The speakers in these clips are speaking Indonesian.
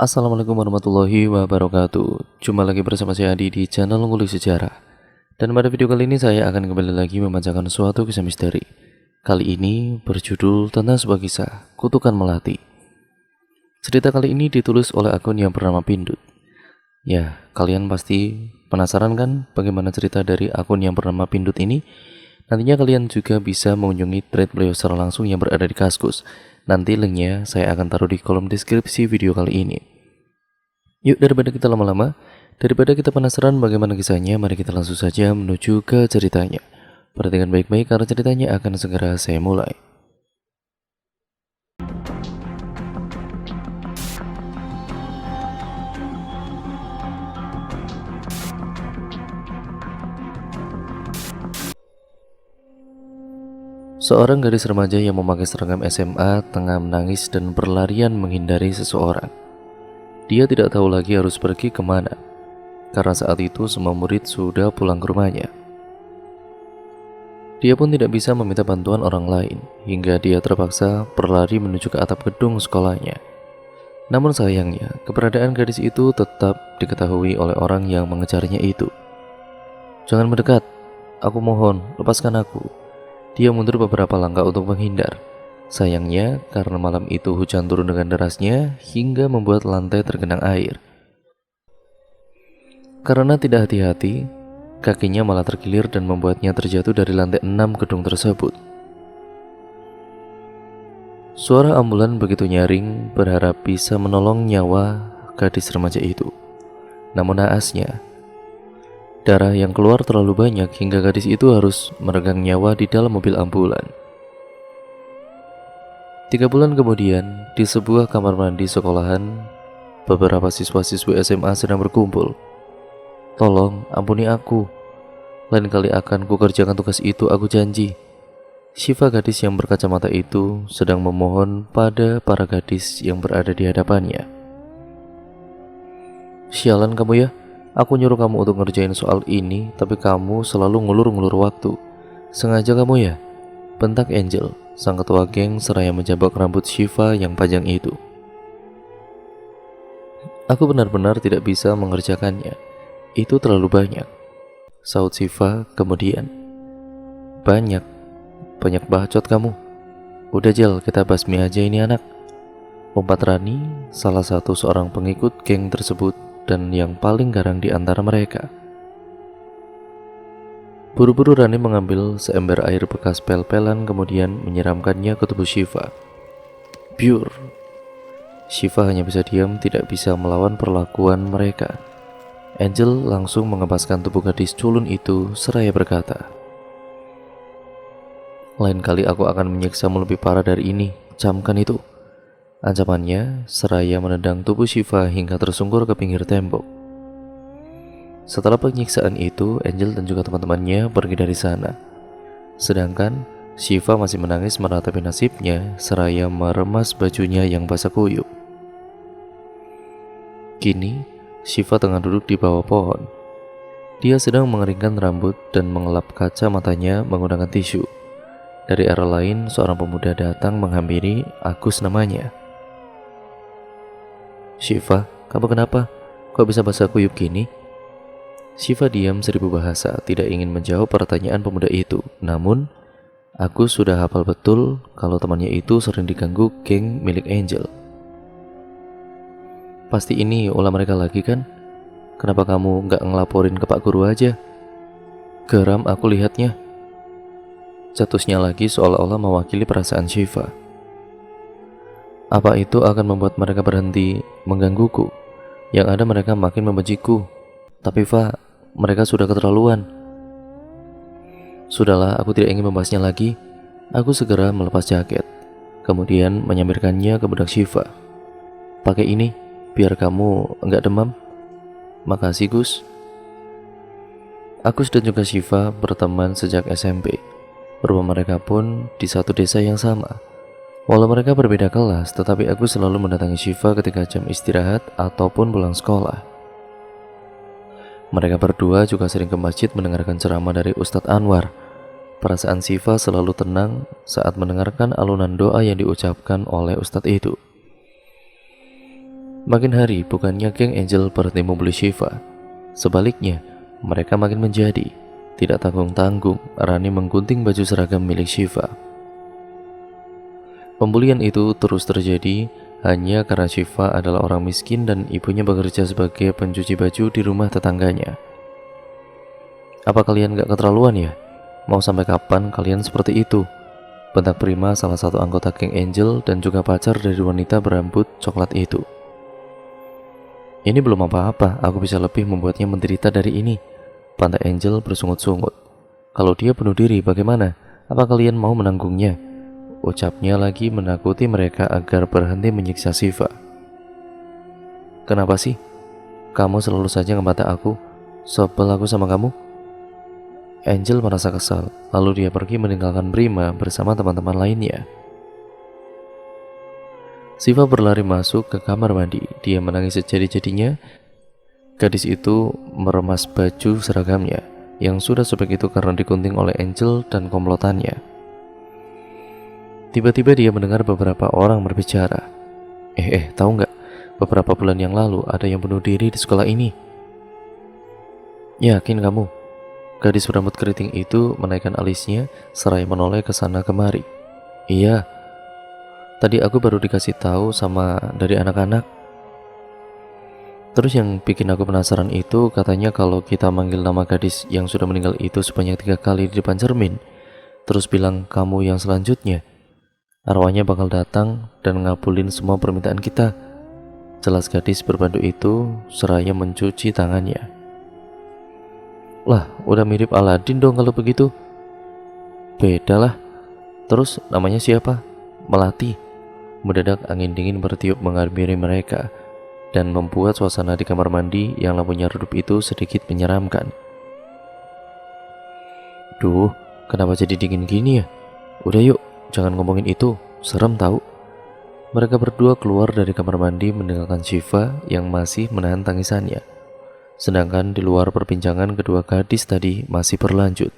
Assalamualaikum warahmatullahi wabarakatuh. Jumpa lagi bersama saya Adi di channel Ngulik Sejarah. Dan pada video kali ini saya akan kembali lagi membacakan suatu kisah misteri. Kali ini berjudul tentang sebuah kisah Kutukan Melati. Cerita kali ini ditulis oleh akun yang bernama Pindut. Ya, kalian pasti penasaran kan bagaimana cerita dari akun yang bernama Pindut ini? Nantinya kalian juga bisa mengunjungi thread beliau secara langsung yang berada di Kaskus. Nanti linknya saya akan taruh di kolom deskripsi video kali ini. Yuk, daripada kita lama-lama, daripada kita penasaran bagaimana kisahnya, mari kita langsung saja menuju ke ceritanya. Perhatikan baik-baik karena ceritanya akan segera saya mulai. Seorang gadis remaja yang memakai seragam SMA tengah menangis dan berlarian menghindari seseorang. Dia tidak tahu lagi harus pergi kemana, karena saat itu semua murid sudah pulang ke rumahnya. Dia pun tidak bisa meminta bantuan orang lain, hingga dia terpaksa berlari menuju ke atap gedung sekolahnya. Namun sayangnya, keberadaan gadis itu tetap diketahui oleh orang yang mengejarnya itu. "Jangan mendekat, aku mohon, lepaskan aku." Dia mundur beberapa langkah untuk menghindar. Sayangnya, karena malam itu hujan turun dengan derasnya hingga membuat lantai tergenang air. Karena tidak hati-hati, kakinya malah terkilir dan membuatnya terjatuh dari lantai 6 gedung tersebut. Suara ambulan begitu nyaring berharap bisa menolong nyawa gadis remaja itu. Namun naasnya, darah yang keluar terlalu banyak hingga gadis itu harus meregang nyawa di dalam mobil ambulan. 3 bulan kemudian, di sebuah kamar mandi sekolahan, beberapa siswa-siswi SMA sedang berkumpul. "Tolong, ampuni aku. Lain kali akan kukerjakan tugas itu, aku janji." Syifa, gadis yang berkacamata itu, sedang memohon pada para gadis yang berada di hadapannya. "Sialan kamu ya. Aku nyuruh kamu untuk ngerjain soal ini, tapi kamu selalu ngulur-ngulur waktu. Sengaja kamu ya?" bentak Angel, sang ketua geng, seraya menjabak rambut Syifa yang panjang itu. "Aku benar-benar tidak bisa mengerjakannya. Itu terlalu banyak," saut Syifa kemudian. Banyak bacot kamu. Udah Jel, kita basmi aja ini anak," umpat Rani, salah satu seorang pengikut geng tersebut dan yang paling garang di antara mereka. Buru-buru Rani mengambil seember air bekas pel-pelan kemudian menyiramkannya ke tubuh Syifa. Biur. Syifa hanya bisa diam, tidak bisa melawan perlakuan mereka. Angel langsung mengempaskan tubuh gadis culun itu seraya berkata, "Lain kali aku akan menyiksamu lebih parah dari ini, camkan itu," ancamannya seraya menendang tubuh Syifa hingga tersungkur ke pinggir tembok. Setelah penyiksaan itu, Angel dan juga teman-temannya pergi dari sana. Sedangkan Syifa masih menangis meratapi nasibnya seraya meremas bajunya yang basah kuyup. Kini, Syifa tengah duduk di bawah pohon. Dia sedang mengeringkan rambut dan mengelap kaca matanya menggunakan tisu. Dari arah lain, seorang pemuda datang menghampiri, Agus namanya. "Syifa, kamu kenapa? Kok bisa basah kuyup gini?" Syifa diam seribu bahasa, tidak ingin menjawab pertanyaan pemuda itu. Namun, Agus sudah hafal betul kalau temannya itu sering diganggu geng milik Angel. "Pasti ini ulah mereka lagi kan? Kenapa kamu nggak ngelaporin ke Pak Guru aja?" Geram aku lihatnya. Cetusnya lagi seolah-olah mewakili perasaan Syifa. "Apa itu akan membuat mereka berhenti menggangguku? Yang ada mereka makin membenciku. Tapi Fa, mereka sudah keterlaluan." "Sudahlah, aku tidak ingin membahasnya lagi." Aku segera melepas jaket, kemudian menyamirkannya ke bedak Syifa. "Pakai ini, biar kamu enggak demam." "Makasih Gus." Agus dan juga Syifa berteman sejak SMP. Rumah mereka pun di satu desa yang sama. Walau mereka berbeda kelas, tetapi Agus selalu mendatangi Syifa ketika jam istirahat ataupun pulang sekolah. Mereka berdua juga sering ke masjid mendengarkan ceramah dari Ustadz Anwar. Perasaan Syifa selalu tenang saat mendengarkan alunan doa yang diucapkan oleh Ustadz itu. Makin hari bukannya geng Angel berhenti membuli Shiva. Sebaliknya, mereka makin menjadi. Tidak tanggung-tanggung, Rani menggunting baju seragam milik Shiva. Pembulian itu terus terjadi hanya karena Shiva adalah orang miskin dan ibunya bekerja sebagai pencuci baju di rumah tetangganya. Apa kalian gak keterlaluan ya? Mau sampai kapan kalian seperti itu? Bentak Prima, salah satu anggota geng Angel dan juga pacar dari wanita berambut coklat itu. Ini belum apa-apa, aku bisa lebih membuatnya menderita dari ini. Pantai Angel bersungut-sungut. Kalau dia bunuh diri bagaimana? Apa kalian mau menanggungnya? Ucapnya lagi menakuti mereka agar berhenti menyiksa Shiva. Kenapa sih? Kamu selalu saja ngebantah aku. Sebel aku sama kamu. Angel merasa kesal, lalu dia pergi meninggalkan Prima bersama teman-teman lainnya. Shiva berlari masuk ke kamar mandi. Dia menangis sejadi-jadinya. Gadis itu meremas baju seragamnya yang sudah sobek itu karena digunting oleh Angel dan komplotannya. Tiba-tiba dia mendengar beberapa orang berbicara. Tahu nggak? Beberapa bulan yang lalu ada yang bunuh diri di sekolah ini. Yakin kamu? Gadis berambut keriting itu menaikkan alisnya seraya menoleh ke sana kemari. Iya. Tadi aku baru dikasih tahu sama dari anak-anak. Terus yang bikin aku penasaran itu katanya kalau kita manggil nama gadis yang sudah meninggal itu sebanyak 3 kali di depan cermin, terus bilang kamu yang selanjutnya, arwahnya bakal datang dan ngabulin semua permintaan kita. Jelas gadis berbandu itu seraya mencuci tangannya. Lah, udah mirip Aladin dong kalau begitu. Beda lah. Terus namanya siapa? Melati. Mendadak angin dingin bertiup menghampiri mereka dan membuat suasana di kamar mandi yang lampunya redup itu sedikit menyeramkan. Duh, kenapa jadi dingin gini ya? Udah yuk, jangan ngomongin itu, serem tahu. Mereka berdua keluar dari kamar mandi meninggalkan Shiva yang masih menahan tangisannya. Sedangkan di luar perbincangan kedua gadis tadi masih berlanjut.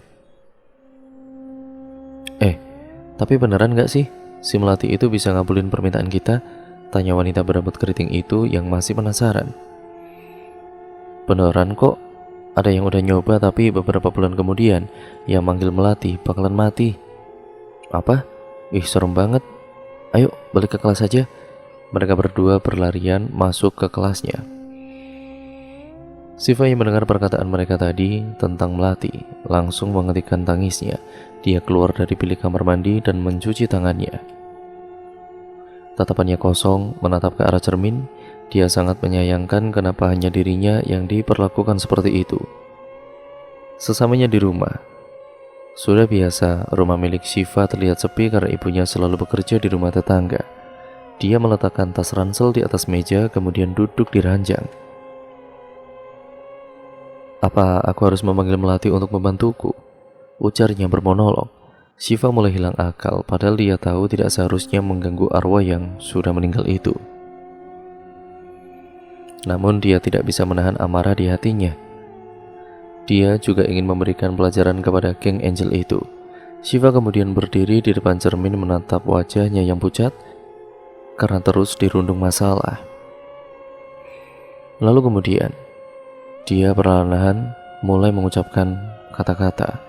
Tapi beneran gak sih? Si Melati itu bisa ngabulin permintaan kita? Tanya wanita berambut keriting itu yang masih penasaran. Beneran kok. Ada yang udah nyoba tapi beberapa bulan kemudian yang manggil Melati bakalan mati. Apa? Serem banget. Ayo balik ke kelas aja. Mereka berdua berlarian masuk ke kelasnya. Shiva yang mendengar perkataan mereka tadi tentang Melati langsung menghentikan tangisnya. Dia keluar dari bilik kamar mandi dan mencuci tangannya. Tatapannya kosong menatap ke arah cermin. Dia sangat menyayangkan kenapa hanya dirinya yang diperlakukan seperti itu. Sesamanya di rumah, sudah biasa rumah milik Shiva terlihat sepi karena ibunya selalu bekerja di rumah tetangga. Dia meletakkan tas ransel di atas meja kemudian duduk di ranjang. Apa aku harus memanggil Melati untuk membantuku? Ujarnya bermonolog. Shiva mulai hilang akal padahal dia tahu tidak seharusnya mengganggu arwah yang sudah meninggal itu. Namun dia tidak bisa menahan amarah di hatinya. Dia juga ingin memberikan pelajaran kepada geng Angel itu. Shiva kemudian berdiri di depan cermin menatap wajahnya yang pucat karena terus dirundung masalah. Lalu kemudian dia perlahan-lahan mulai mengucapkan kata-kata.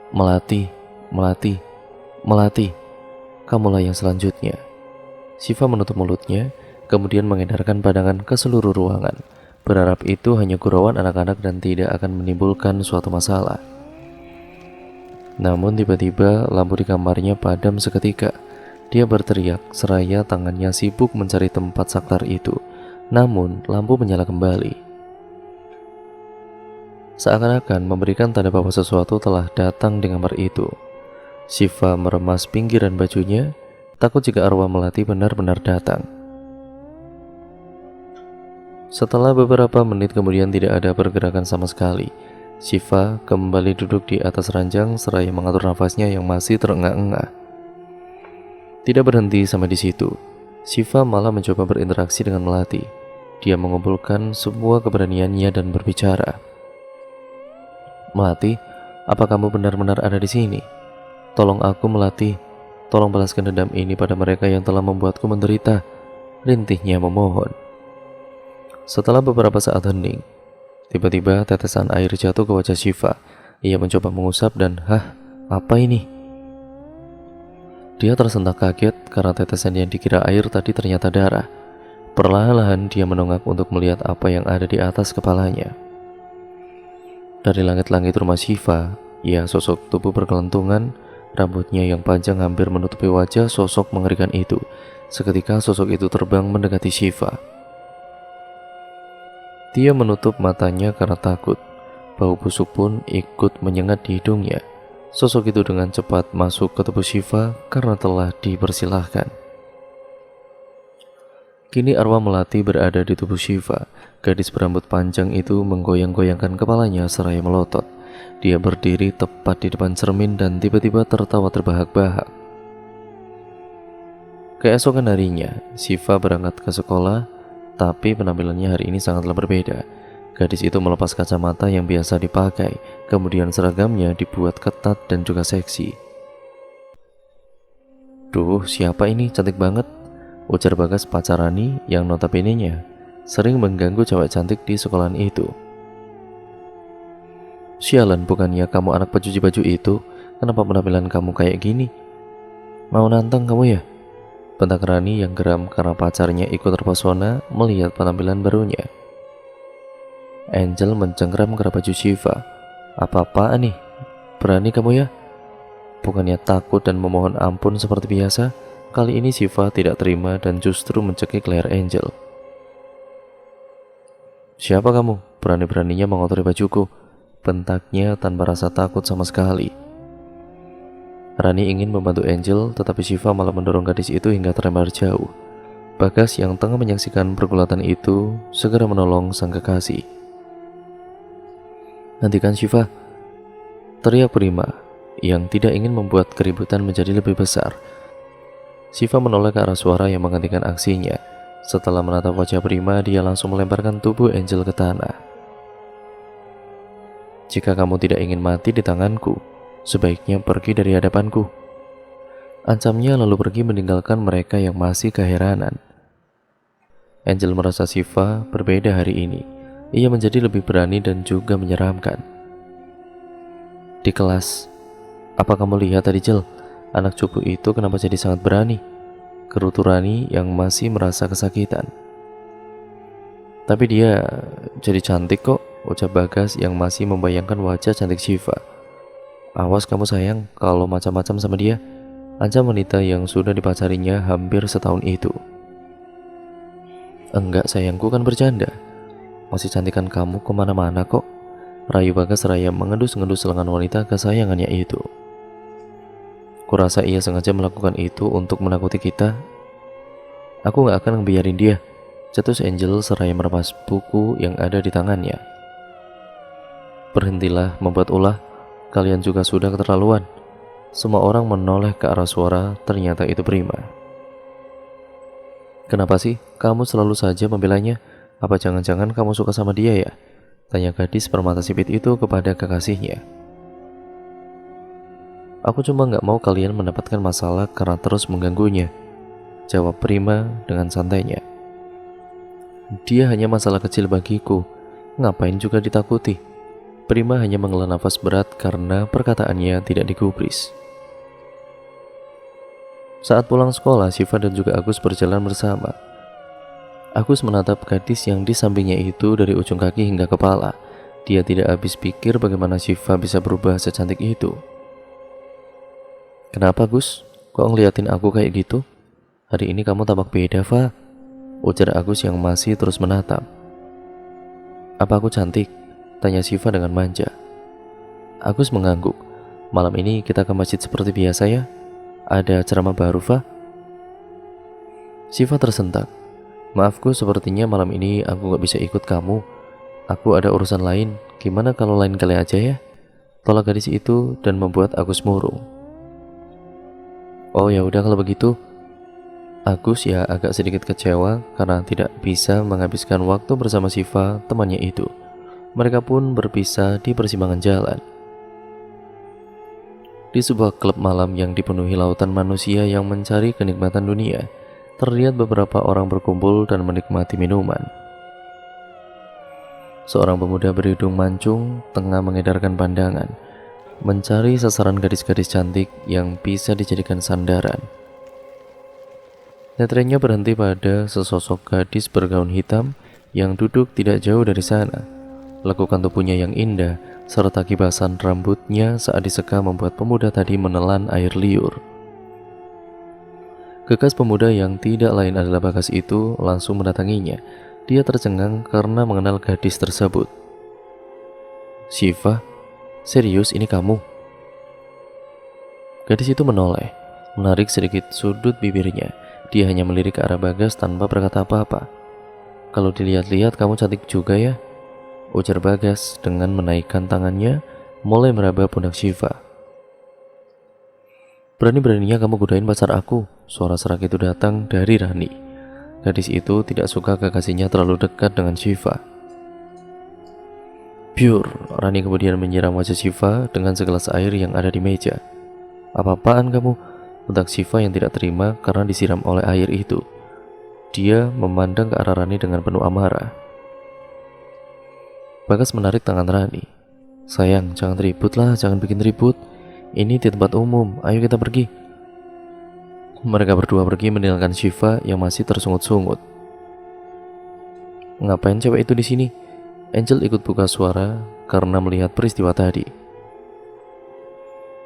Melati, Melati, Melati, kamulah yang selanjutnya. Shiva menutup mulutnya, kemudian mengedarkan pandangan ke seluruh ruangan, berharap itu hanya gurauan anak-anak dan tidak akan menimbulkan suatu masalah. Namun tiba-tiba lampu di kamarnya padam seketika. Dia berteriak seraya tangannya sibuk mencari tempat saklar itu. Namun lampu menyala kembali. Seakan-akan memberikan tanda bahwa sesuatu telah datang di kamar itu. Shiva meremas pinggiran bajunya, takut jika arwah Melati benar-benar datang. Setelah beberapa menit kemudian tidak ada pergerakan sama sekali. Shiva kembali duduk di atas ranjang seraya mengatur nafasnya yang masih terengah-engah. Tidak berhenti sampai di situ. Shiva malah mencoba berinteraksi dengan Melati. Dia mengumpulkan semua keberaniannya dan berbicara. Melati, apa kamu benar-benar ada di sini? Tolong aku, Melati. Tolong balaskan dendam ini pada mereka yang telah membuatku menderita. rintihnya memohon. Setelah beberapa saat hening, tiba-tiba tetesan air jatuh ke wajah Syifa. Ia mencoba mengusap dan, apa ini? Dia tersentak kaget karena tetesan yang dikira air tadi ternyata darah. Perlahan-lahan dia menongak untuk melihat apa yang ada di atas kepalanya. Dari langit-langit rumah Syifa, ia sosok tubuh berkelentungan, rambutnya yang panjang hampir menutupi wajah sosok mengerikan itu. Seketika sosok itu terbang mendekati Syifa. Dia menutup matanya karena takut. Bau busuk pun ikut menyengat di hidungnya. Sosok itu dengan cepat masuk ke tubuh Syifa karena telah dipersilahkan. Kini arwah melati berada di tubuh Syifa. Gadis berambut panjang itu menggoyang-goyangkan kepalanya seraya melotot. Dia berdiri tepat di depan cermin dan tiba-tiba tertawa terbahak-bahak. Keesokan harinya, Syifa berangkat ke sekolah, tapi penampilannya hari ini sangatlah berbeda. Gadis itu melepas kacamata yang biasa dipakai, kemudian seragamnya dibuat ketat dan juga seksi. "Duh, siapa ini? Cantik banget," ujar Bagas pacarani yang notabene-nya sering mengganggu cewek cantik di sekolahan itu. "Sialan, bukannya kamu anak pencuci baju itu? Kenapa penampilan kamu kayak gini? Mau nantang kamu ya?" bentak Rani yang geram karena pacarnya ikut terpesona melihat penampilan barunya. Angel mencengkram ke baju Syifa. "Apa-apaan nih? Berani kamu ya?" Bukannya takut dan memohon ampun seperti biasa, kali ini Syifa tidak terima dan justru mencekik leher Angel. "Siapa kamu? Berani-beraninya mengotori bajuku?" bentaknya tanpa rasa takut sama sekali. Rani ingin membantu Angel, tetapi Syifa malah mendorong gadis itu hingga terlempar jauh. Bagas yang tengah menyaksikan pergulatan itu segera menolong sang kekasih. "Hentikan Syifa!" teriak Prima yang tidak ingin membuat keributan menjadi lebih besar. Syifa menoleh ke arah suara yang menghentikan aksinya. Setelah menatap wajah Prima, dia langsung melemparkan tubuh Angel ke tanah. "Jika kamu tidak ingin mati di tanganku, sebaiknya pergi dari hadapanku," ancamnya, lalu pergi meninggalkan mereka yang masih keheranan. Angel merasa Syifa berbeda hari ini. Ia menjadi lebih berani dan juga menyeramkan. "Di kelas, apa kamu lihat tadi, Jel? Anak cupu itu kenapa jadi sangat berani?" gerutu Rani yang masih merasa kesakitan. "Tapi dia jadi cantik kok," ucap Bagas yang masih membayangkan wajah cantik Syifa. "Awas kamu sayang kalau macam-macam sama dia," ancam wanita yang sudah dipacarinya hampir setahun itu. "Enggak sayangku, kan bercanda. Masih cantikan kamu kemana-mana kok," rayu Bagas seraya mengendus-ngendus lengan wanita kesayangannya itu. "Kurasa ia sengaja melakukan itu untuk menakuti kita. Aku gak akan ngebiarin dia," cetus Angel seraya meremas buku yang ada di tangannya. "Berhentilah membuat ulah, kalian juga sudah keterlaluan." Semua orang menoleh ke arah suara, ternyata itu Prima. "Kenapa sih kamu selalu saja membelanya? Apa jangan-jangan kamu suka sama dia ya?" tanya gadis permata sipit itu kepada kekasihnya. "Aku cuma gak mau kalian mendapatkan masalah karena terus mengganggunya," jawab Prima dengan santainya. "Dia hanya masalah kecil bagiku, ngapain juga ditakuti?" Prima hanya menghela nafas berat karena perkataannya tidak digubris. Saat pulang sekolah, Syifa dan juga Agus berjalan bersama. Agus menatap gadis yang di sampingnya itu dari ujung kaki hingga kepala. Dia tidak habis pikir bagaimana Syifa bisa berubah secantik itu. "Kenapa Gus? Kok ngeliatin aku kayak gitu? Hari ini kamu tampak beda, Fa," ujar Agus yang masih terus menatap. "Apa aku cantik?" tanya Syifa dengan manja. Agus mengangguk. "Malam ini kita ke masjid seperti biasa ya? Ada ceramah baru, Fa?" Syifa tersentak. "Maafku, sepertinya malam ini aku gak bisa ikut kamu. Aku ada urusan lain. Gimana kalau lain kali aja ya?" tolak gadis itu dan membuat Agus murung. "Oh ya udah kalau begitu." Agus ya agak sedikit kecewa karena tidak bisa menghabiskan waktu bersama Syifa, temannya itu. Mereka pun berpisah di persimpangan jalan. Di sebuah klub malam yang dipenuhi lautan manusia yang mencari kenikmatan dunia, terlihat beberapa orang berkumpul dan menikmati minuman. Seorang pemuda berhidung mancung tengah mengedarkan pandangan, mencari sasaran gadis-gadis cantik yang bisa dijadikan sandaran. Netranya berhenti pada sesosok gadis bergaun hitam yang duduk tidak jauh dari sana. Lekukan tubuhnya yang indah serta kibasan rambutnya saat diseka membuat pemuda tadi menelan air liur. Kekas pemuda yang tidak lain adalah Bagas itu langsung mendatanginya. Dia tercengang karena mengenal gadis tersebut. "Syifa, serius ini kamu?" Gadis itu menoleh, menarik sedikit sudut bibirnya. Dia hanya melirik ke arah Bagas tanpa berkata apa-apa. "Kalau dilihat-lihat kamu cantik juga ya," ujar Bagas dengan menaikkan tangannya mulai meraba pundak Syifa. "Berani-beraninya kamu godain pacar aku," suara serak itu datang dari Rani. Gadis itu tidak suka kekasihnya terlalu dekat dengan Syifa. "Pure," Rani kemudian menyiram wajah Syifa dengan segelas air yang ada di meja. "Apa-apaan kamu?" bentak Syifa yang tidak terima karena disiram oleh air itu. Dia memandang ke arah Rani dengan penuh amarah. Bagas menarik tangan Rani. "Sayang, jangan ribut lah, jangan bikin ribut. Ini di tempat umum, ayo kita pergi." Mereka berdua pergi meninggalkan Syifa yang masih tersungut-sungut. "Ngapain cewek itu di sini?" Angel ikut buka suara karena melihat peristiwa tadi.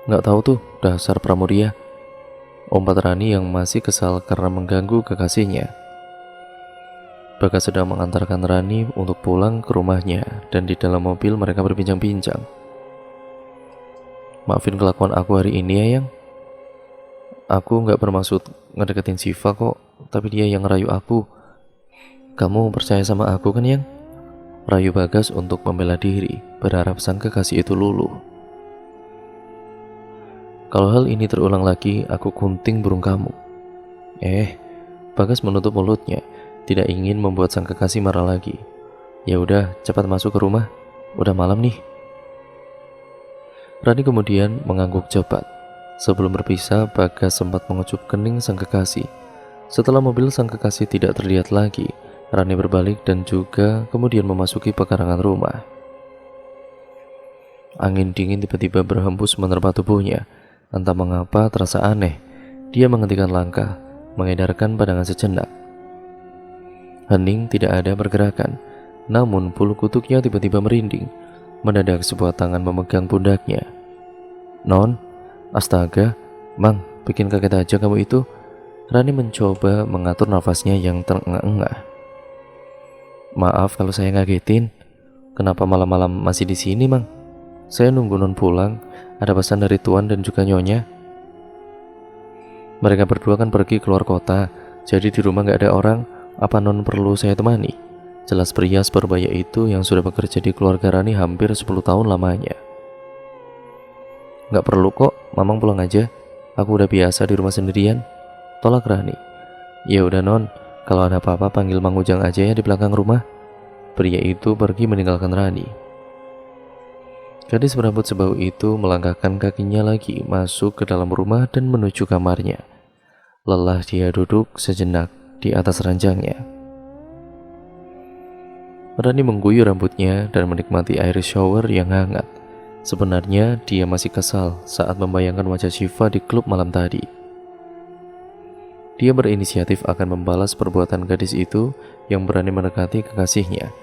"Nggak tahu tuh, dasar Pramudia," umpat Rani yang masih kesal karena mengganggu kekasihnya. Bagas sedang mengantarkan Rani untuk pulang ke rumahnya dan di dalam mobil mereka berbincang-bincang. "Maafin kelakuan aku hari ini ya, Yang. Aku nggak bermaksud ngedeketin Syifa kok, tapi dia yang ngerayu aku. Kamu percaya sama aku kan, Yang?" rayu Bagas untuk membela diri, berharap sang kekasih itu luluh. "Kalau hal ini terulang lagi, aku gunting burung kamu." Bagas menutup mulutnya, tidak ingin membuat sang kekasih marah lagi. "Ya udah, cepat masuk ke rumah. Udah malam nih." Rani kemudian mengangguk cepat. Sebelum berpisah, Bagas sempat mengecup kening sang kekasih. Setelah mobil sang kekasih tidak terlihat lagi, Rani berbalik dan juga kemudian memasuki pekarangan rumah. Angin dingin tiba-tiba berhembus menerpa tubuhnya. Entah mengapa terasa aneh. Dia menghentikan langkah, mengedarkan pandangan sejenak. Hening tidak ada pergerakan, namun bulu kutuknya tiba-tiba merinding. Mendadak sebuah tangan memegang pundaknya. "Non, astaga, Mang, bikin kaget aja kamu itu." Rani mencoba mengatur nafasnya yang terengah-engah. "Maaf kalau saya ngagetin. Kenapa malam-malam masih di sini, Mang? Saya nunggu Non pulang. Ada pesan dari Tuan dan juga Nyonya." "Mereka berdua kan pergi keluar kota, jadi di rumah gak ada orang. Apa Non perlu saya temani?" Jelas pria seperbaya itu yang sudah bekerja di keluarga Rani hampir 10 tahun lamanya. "Gak perlu kok, Mamang pulang aja. Aku udah biasa di rumah sendirian," tolak Rani. "Ya udah Non, kalau ada apa-apa panggil Mang Ujang aja ya di belakang rumah." Pria itu pergi meninggalkan Rani. Gadis berambut sebau itu melangkahkan kakinya lagi masuk ke dalam rumah dan menuju kamarnya. Lelah dia duduk sejenak di atas ranjangnya. Rani mengguyur rambutnya dan menikmati air shower yang hangat. Sebenarnya dia masih kesal saat membayangkan wajah Syifa di klub malam tadi. Dia berinisiatif akan membalas perbuatan gadis itu yang berani mendekati kekasihnya.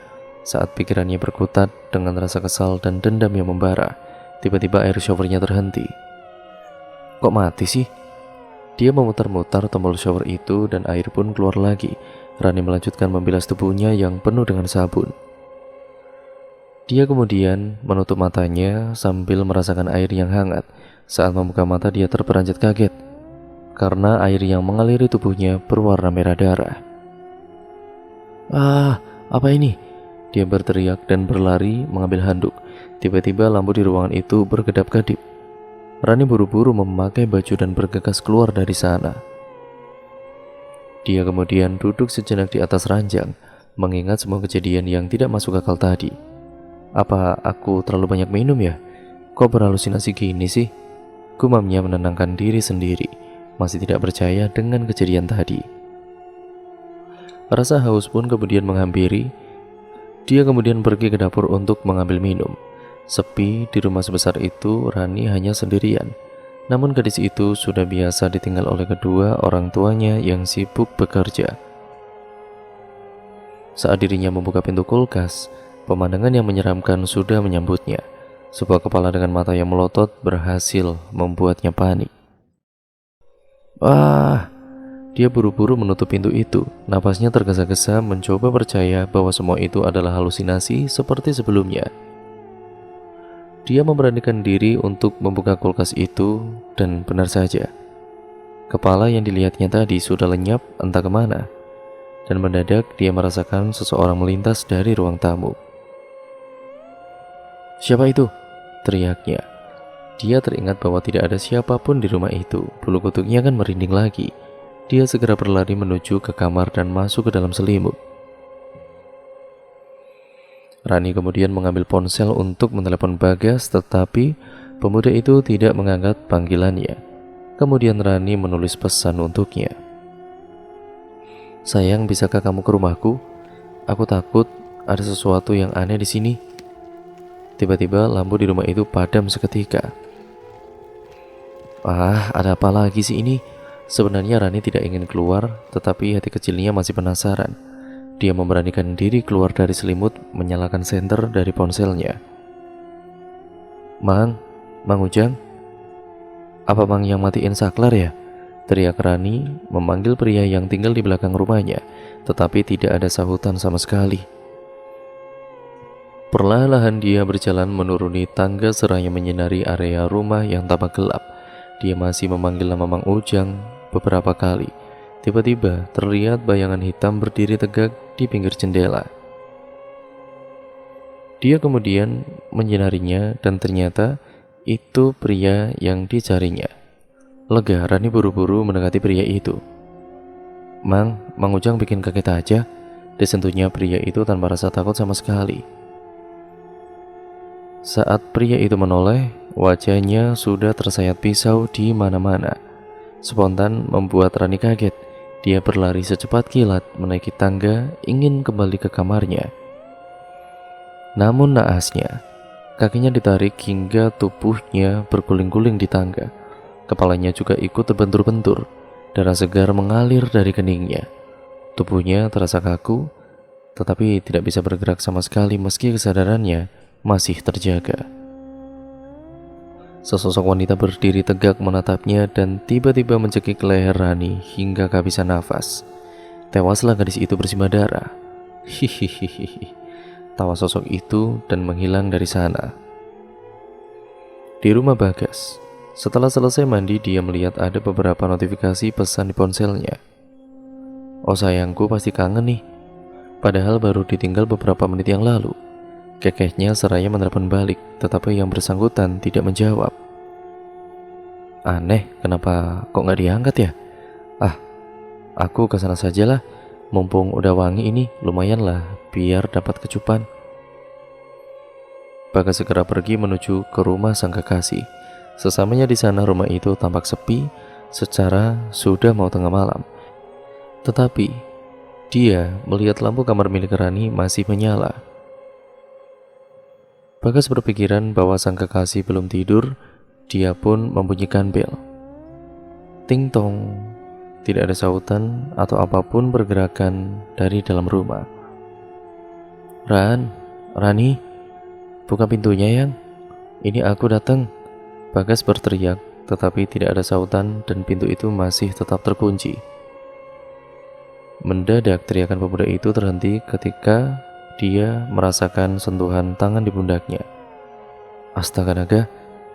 Saat pikirannya berkutat dengan rasa kesal dan dendam yang membara, tiba-tiba air showernya terhenti. "Kok mati sih?" Dia memutar-mutar tombol shower itu dan air pun keluar lagi. Rani melanjutkan membilas tubuhnya yang penuh dengan sabun. Dia kemudian menutup matanya sambil merasakan air yang hangat. Saat membuka mata dia terperanjat kaget karena air yang mengaliri tubuhnya berwarna merah darah. "Ah, apa ini?" Dia berteriak dan berlari mengambil handuk. Tiba-tiba lampu di ruangan itu berkedap-kedip. Rani buru-buru memakai baju dan bergegas keluar dari sana. Dia kemudian duduk sejenak di atas ranjang, mengingat semua kejadian yang tidak masuk akal tadi. "Apa aku terlalu banyak minum ya? Kok berhalusinasi gini sih?" Gumamnya menenangkan diri sendiri, masih tidak percaya dengan kejadian tadi. Rasa haus pun kemudian menghampiri. Dia kemudian pergi ke dapur untuk mengambil minum. Sepi di rumah sebesar itu, Rani hanya sendirian. Namun gadis itu sudah biasa ditinggal oleh kedua orang tuanya yang sibuk bekerja. Saat dirinya membuka pintu kulkas, pemandangan yang menyeramkan sudah menyambutnya. Sebuah kepala dengan mata yang melotot berhasil membuatnya panik. Wah! Dia buru-buru menutup pintu itu. Napasnya tergesa-gesa mencoba percaya bahwa semua itu adalah halusinasi seperti sebelumnya. Dia memberanikan diri untuk membuka kulkas itu dan benar saja. Kepala yang dilihatnya tadi sudah lenyap entah kemana. Dan mendadak dia merasakan seseorang melintas dari ruang tamu. "Siapa itu?" teriaknya. Dia teringat bahwa tidak ada siapapun di rumah itu. Bulu kuduknya kan merinding lagi. Dia segera berlari menuju ke kamar dan masuk ke dalam selimut. Rani kemudian mengambil ponsel untuk menelepon Bagas, tetapi pemuda itu tidak mengangkat panggilannya. Kemudian Rani menulis pesan untuknya. "Sayang, bisakah kamu ke rumahku? Aku takut ada sesuatu yang aneh di sini." Tiba-tiba lampu di rumah itu padam seketika. Ada apa lagi sih ini? Sebenarnya Rani tidak ingin keluar, tetapi hati kecilnya masih penasaran. Dia memberanikan diri keluar dari selimut, menyalakan senter dari ponselnya. Mang Ujang? Apa Mang yang matiin saklar ya?" teriak Rani memanggil pria yang tinggal di belakang rumahnya, tetapi tidak ada sahutan sama sekali. Perlahan-lahan dia berjalan menuruni tangga seraya menyinari area rumah yang tampak gelap. Dia masih memanggil nama Mang Ujang beberapa kali. Tiba-tiba terlihat bayangan hitam berdiri tegak di pinggir jendela. Dia kemudian menyinarinya dan ternyata itu pria yang dicarinya. Lega, Rani buru-buru mendekati pria itu. Mang Ujang bikin kaget aja," disentuhnya pria itu tanpa rasa takut sama sekali. Saat pria itu menoleh, wajahnya sudah tersayat pisau di mana-mana. Spontan membuat Rani kaget. Dia berlari secepat kilat menaiki tangga, ingin kembali ke kamarnya. Namun naasnya, kakinya ditarik hingga tubuhnya berguling-guling di tangga. Kepalanya juga ikut terbentur-bentur. Darah segar mengalir dari keningnya. Tubuhnya terasa kaku, tetapi tidak bisa bergerak sama sekali meski kesadarannya masih terjaga. Sesosok wanita berdiri tegak menatapnya dan tiba-tiba mencekik leher Rani hingga kehabisan nafas. Tewaslah gadis itu bersimbah darah. Hihihihi. Tawa sosok itu dan menghilang dari sana. Di rumah Bagas, setelah selesai mandi, dia melihat ada beberapa notifikasi pesan di ponselnya. "Oh sayangku, pasti kangen nih. Padahal baru ditinggal beberapa menit yang lalu." Kekehnya seraya menelepon balik, tetapi yang bersangkutan tidak menjawab. Aneh, kenapa kok nggak diangkat ya? Aku kesana sajalah. Mumpung udah wangi ini, lumayan lah biar dapat kecupan. Bagas segera pergi menuju ke rumah sang kekasih. Sesamanya di sana, rumah itu tampak sepi secara sudah mau tengah malam. Tetapi dia melihat lampu kamar milik Rani masih menyala. Bagas berpikiran bahwa sang kekasih belum tidur. Dia pun membunyikan bel. Ting tong. Tidak ada sautan atau apapun pergerakan dari dalam rumah. Rani, buka pintunya yang. Ini aku datang. Bagas berteriak, tetapi tidak ada sautan dan pintu itu masih tetap terkunci. Mendadak teriakan pemuda itu terhenti ketika dia merasakan sentuhan tangan di pundaknya. Astaga naga,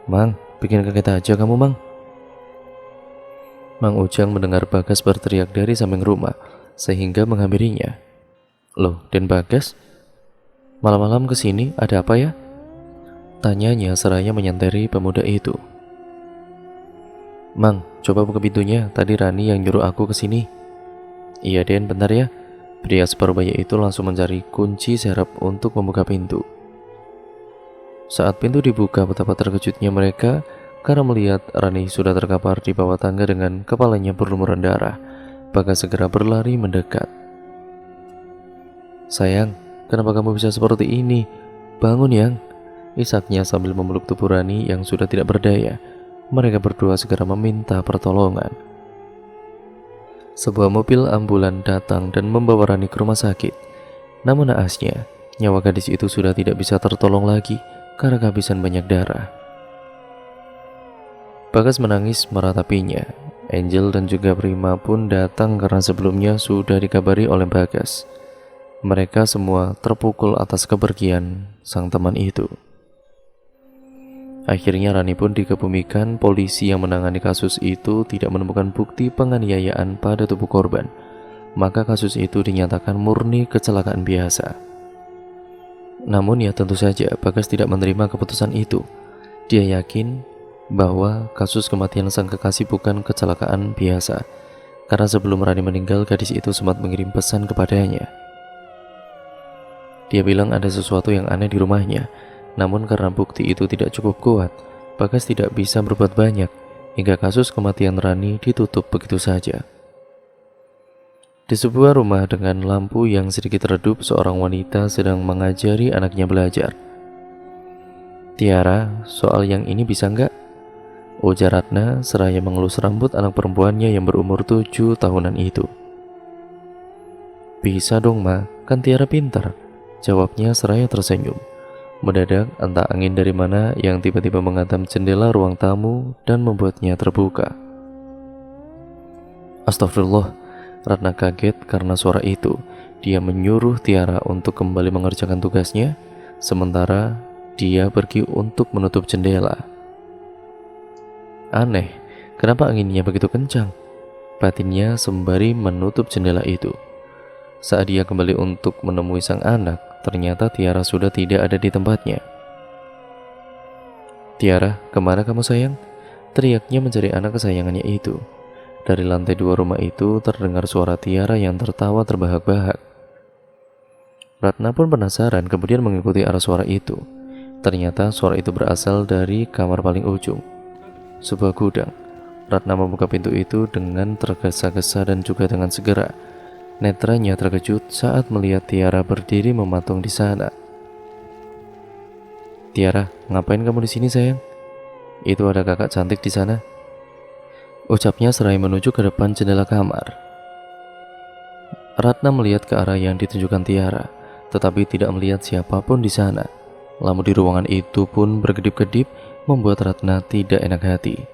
Mang, bikin kaget aja kamu, Mang. Mang Ujang mendengar Bagas berteriak dari samping rumah, sehingga menghampirinya. Loh, Den Bagas? Malam-malam kesini ada apa ya? Tanyanya seraya menyanteri pemuda itu. Mang, coba buka pintunya, tadi Rani yang nyuruh aku kesini. Iya Den, bentar ya. Pria separuh baya itu langsung mencari kunci serep untuk membuka pintu. Saat pintu dibuka, betapa terkejutnya mereka karena melihat Rani sudah terkapar di bawah tangga dengan kepalanya berlumuran darah. Bagas segera berlari mendekat. "Sayang, kenapa kamu bisa seperti ini? Bangun, Yang," isaknya sambil memeluk tubuh Rani yang sudah tidak berdaya. Mereka berdua segera meminta pertolongan. Sebuah mobil ambulan datang dan membawa Rani ke rumah sakit. Namun naasnya, nyawa gadis itu sudah tidak bisa tertolong lagi karena kehabisan banyak darah. Bagas menangis meratapinya. Angel dan juga Prima pun datang karena sebelumnya sudah dikabari oleh Bagas. Mereka semua terpukul atas kepergian sang teman itu. Akhirnya Rani pun dikebumikan. Polisi yang menangani kasus itu tidak menemukan bukti penganiayaan pada tubuh korban. Maka kasus itu dinyatakan murni kecelakaan biasa. Namun ya tentu saja Bagas tidak menerima keputusan itu. Dia yakin bahwa kasus kematian sang kekasih bukan kecelakaan biasa. Karena sebelum Rani meninggal, gadis itu sempat mengirim pesan kepadanya. Dia bilang ada sesuatu yang aneh di rumahnya. Namun karena bukti itu tidak cukup kuat, Bagas tidak bisa berbuat banyak hingga kasus kematian Rani ditutup begitu saja. Di sebuah rumah dengan lampu yang sedikit redup, seorang wanita sedang mengajari anaknya belajar. "Tiara, soal yang ini bisa nggak?" ujar Ratna seraya mengelus rambut anak perempuannya yang berumur 7 tahunan itu. "Bisa dong, Ma, kan Tiara pintar," jawabnya seraya tersenyum. Mendadak entah angin dari mana yang tiba-tiba menghantam jendela ruang tamu dan membuatnya terbuka. Astagfirullah, Ratna kaget karena suara itu. Dia menyuruh Tiara untuk kembali mengerjakan tugasnya, sementara dia pergi untuk menutup jendela. Aneh, kenapa anginnya begitu kencang? Batinnya sembari menutup jendela itu. Saat dia kembali untuk menemui sang anak, ternyata Tiara sudah tidak ada di tempatnya. "Tiara, kemana kamu sayang?" teriaknya mencari anak kesayangannya itu. Dari lantai 2 rumah itu terdengar suara Tiara yang tertawa terbahak-bahak. Ratna pun penasaran kemudian mengikuti arah suara itu. Ternyata suara itu berasal dari kamar paling ujung, sebuah gudang. Ratna membuka pintu itu dengan tergesa-gesa dan juga dengan segera. Netranya terkejut saat melihat Tiara berdiri mematung di sana. "Tiara, ngapain kamu di sini sayang? Itu ada kakak cantik di sana," ucapnya seraya menuju ke depan jendela kamar. Ratna melihat ke arah yang ditunjukkan Tiara, tetapi tidak melihat siapapun di sana. Lampu di ruangan itu pun berkedip-kedip, membuat Ratna tidak enak hati.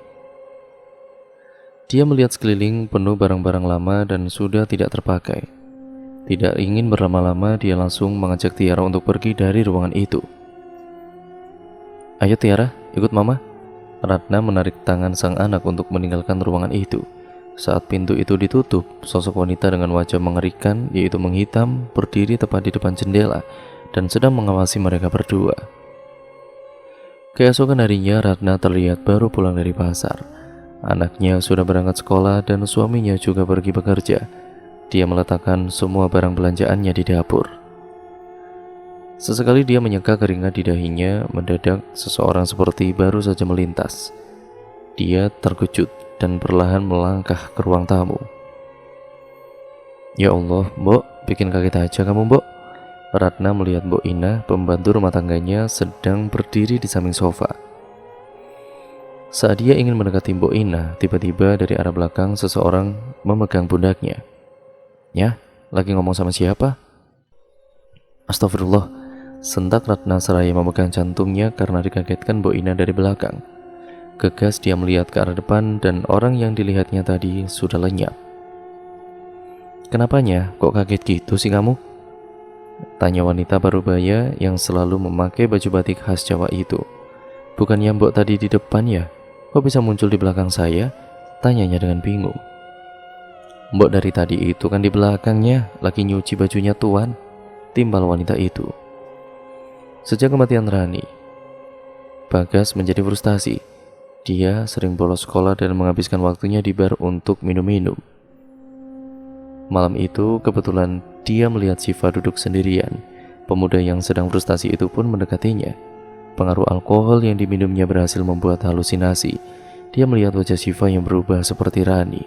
Dia melihat sekeliling penuh barang-barang lama dan sudah tidak terpakai. Tidak ingin berlama-lama, dia langsung mengajak Tiara untuk pergi dari ruangan itu. "Ayo Tiara, ikut Mama." Ratna menarik tangan sang anak untuk meninggalkan ruangan itu. Saat pintu itu ditutup, sosok wanita dengan wajah mengerikan, yaitu menghitam, berdiri tepat di depan jendela dan sedang mengawasi mereka berdua. Keesokan harinya, Ratna terlihat baru pulang dari pasar. Anaknya sudah berangkat sekolah dan suaminya juga pergi bekerja. Dia meletakkan semua barang belanjaannya di dapur. Sesekali dia menyeka keringat di dahinya. Mendadak seseorang seperti baru saja melintas. Dia terkejut dan perlahan melangkah ke ruang tamu. "Ya Allah, Mbok, bikin kaget aja kamu, Mbok." Ratna melihat Mbok Ina, pembantu rumah tangganya, sedang berdiri di samping sofa. Saat dia ingin mendekati Mbok Ina, tiba-tiba dari arah belakang seseorang memegang pundaknya. "Ya, lagi ngomong sama siapa?" "Astagfirullah," sentak Ratna seraya memegang jantungnya karena dikagetkan Mbok Ina dari belakang. Gegas dia melihat ke arah depan dan orang yang dilihatnya tadi sudah lenyap. "Kenapanya? Kok kaget gitu sih kamu?" tanya wanita parubaya yang selalu memakai baju batik khas Jawa itu. "Bukannya Mbok tadi di depan ya? Kok bisa muncul di belakang saya?" tanyanya dengan bingung. "Mbok dari tadi itu kan di belakangnya, lagi nyuci bajunya Tuan," timbal wanita itu. Sejak kematian Rani, Bagas menjadi frustasi. Dia sering bolos sekolah dan menghabiskan waktunya di bar untuk minum-minum. Malam itu kebetulan dia melihat Syifa duduk sendirian. Pemuda yang sedang frustasi itu pun mendekatinya. Pengaruh alkohol yang diminumnya berhasil membuat halusinasi. Dia melihat wajah Syifa yang berubah seperti Rani.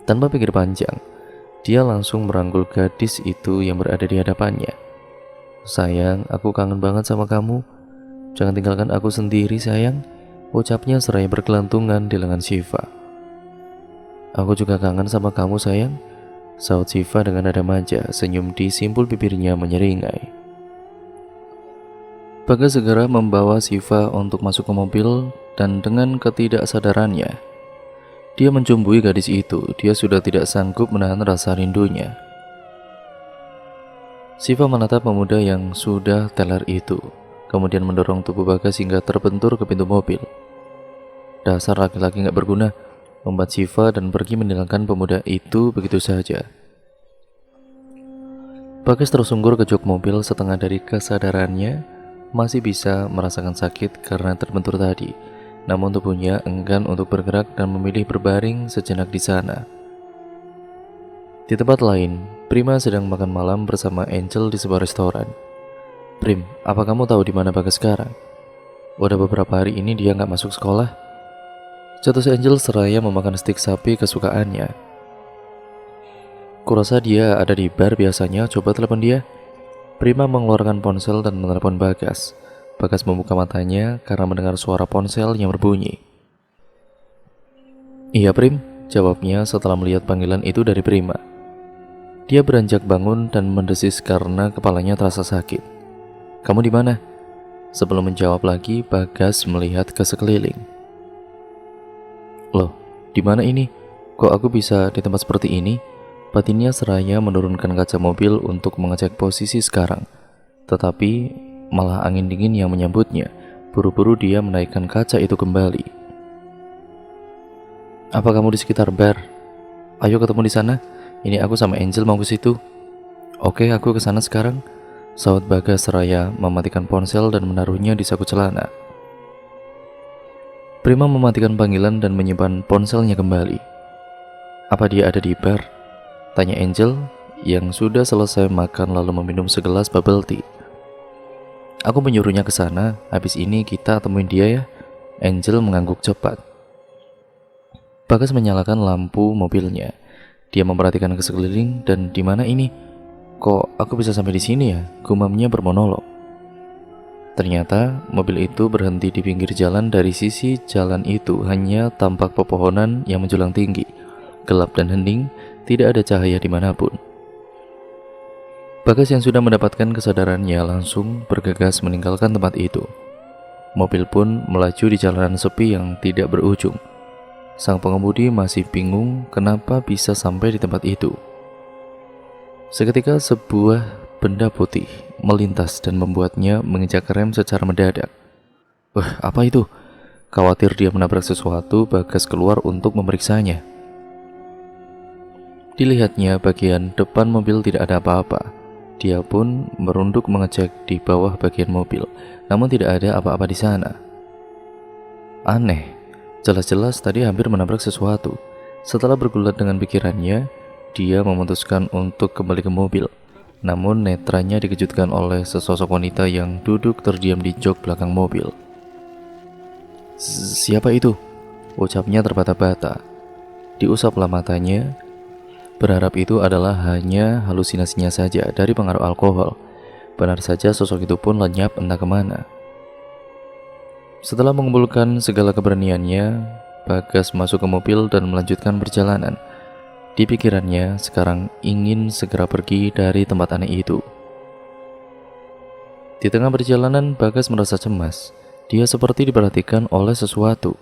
Tanpa pikir panjang, Dia langsung merangkul gadis itu yang berada di hadapannya. "Sayang, aku kangen banget sama kamu. Jangan tinggalkan aku sendiri, sayang," ucapnya seraya bergelantungan di lengan Syifa. "Aku juga kangen sama kamu, sayang," saut Syifa dengan nada manja, senyum di simpul bibirnya menyeringai. Bagas segera membawa Syifa untuk masuk ke mobil dan dengan ketidaksadarannya, dia mencumbui gadis itu. Dia sudah tidak sanggup menahan rasa rindunya. Syifa menatap pemuda yang sudah teler itu, kemudian mendorong tubuh Bagas hingga terbentur ke pintu mobil. "Dasar laki-laki gak berguna," membuat Syifa dan pergi meninggalkan pemuda itu begitu saja. Bagas tersungkur ke jok mobil setengah dari kesadarannya, masih bisa merasakan sakit karena terbentur tadi. Namun tubuhnya enggan untuk bergerak dan memilih berbaring sejenak di sana. Di tempat lain, Prima sedang makan malam bersama Angel di sebuah restoran. "Prim, apa kamu tahu di mana Bagas sekarang? Udah beberapa hari ini dia nggak masuk sekolah," cetus Angel seraya memakan stik sapi kesukaannya. "Kurasa dia ada di bar biasanya, coba telepon dia." Prima mengeluarkan ponsel dan menelepon Bagas. Bagas membuka matanya karena mendengar suara ponsel yang berbunyi. "Iya, Prim," jawabnya setelah melihat panggilan itu dari Prima. Dia beranjak bangun dan mendesis karena kepalanya terasa sakit. "Kamu di mana?" Sebelum menjawab lagi, Bagas melihat ke sekeliling. "Loh, di mana ini? Kok aku bisa di tempat seperti ini?" Batinnya seraya menurunkan kaca mobil untuk mengecek posisi sekarang. Tetapi malah angin dingin yang menyambutnya. Buru-buru dia menaikkan kaca itu kembali. "Apa kamu di sekitar bar? Ayo ketemu di sana. Ini aku sama Angel mau ke situ." "Oke, aku ke sana sekarang," saut Bagas seraya mematikan ponsel dan menaruhnya di saku celana. Prima mematikan panggilan dan menyimpan ponselnya kembali. "Apa dia ada di bar?" tanya Angel yang sudah selesai makan lalu meminum segelas bubble tea. "Aku menyuruhnya ke sana, habis ini kita temuin dia ya." Angel mengangguk cepat. Bagas menyalakan lampu mobilnya. Dia memperhatikan ke sekeliling dan di mana ini? "Kok aku bisa sampai di sini ya?" gumamnya bermonolog. Ternyata mobil itu berhenti di pinggir jalan. Dari sisi jalan itu hanya tampak pepohonan yang menjulang tinggi, gelap dan hening, tidak ada cahaya dimanapun. Bagas yang sudah mendapatkan kesadarannya langsung bergegas meninggalkan tempat itu. Mobil pun melaju di jalanan sepi yang tidak berujung. Sang pengemudi masih bingung kenapa bisa sampai di tempat itu. Seketika sebuah benda putih melintas dan membuatnya menginjak rem secara mendadak. "Wah, apa itu?" Khawatir dia menabrak sesuatu, Bagas keluar untuk memeriksanya. Dilihatnya bagian depan mobil tidak ada apa-apa. Dia pun merunduk mengecek di bawah bagian mobil, namun tidak ada apa-apa di sana. Aneh, jelas-jelas tadi hampir menabrak sesuatu. Setelah bergulat dengan pikirannya, dia memutuskan untuk kembali ke mobil. Namun netranya dikejutkan oleh sesosok wanita yang duduk terdiam di jok belakang mobil. "Siapa itu?" ucapnya terbata-bata. Diusaplah matanya, berharap itu adalah hanya halusinasinya saja dari pengaruh alkohol. Benar saja sosok itu pun lenyap entah kemana. Setelah mengumpulkan segala keberaniannya, Bagas masuk ke mobil dan melanjutkan perjalanan. Di pikirannya sekarang ingin segera pergi dari tempat aneh itu. Di tengah perjalanan, Bagas merasa cemas. Dia seperti diperhatikan oleh sesuatu.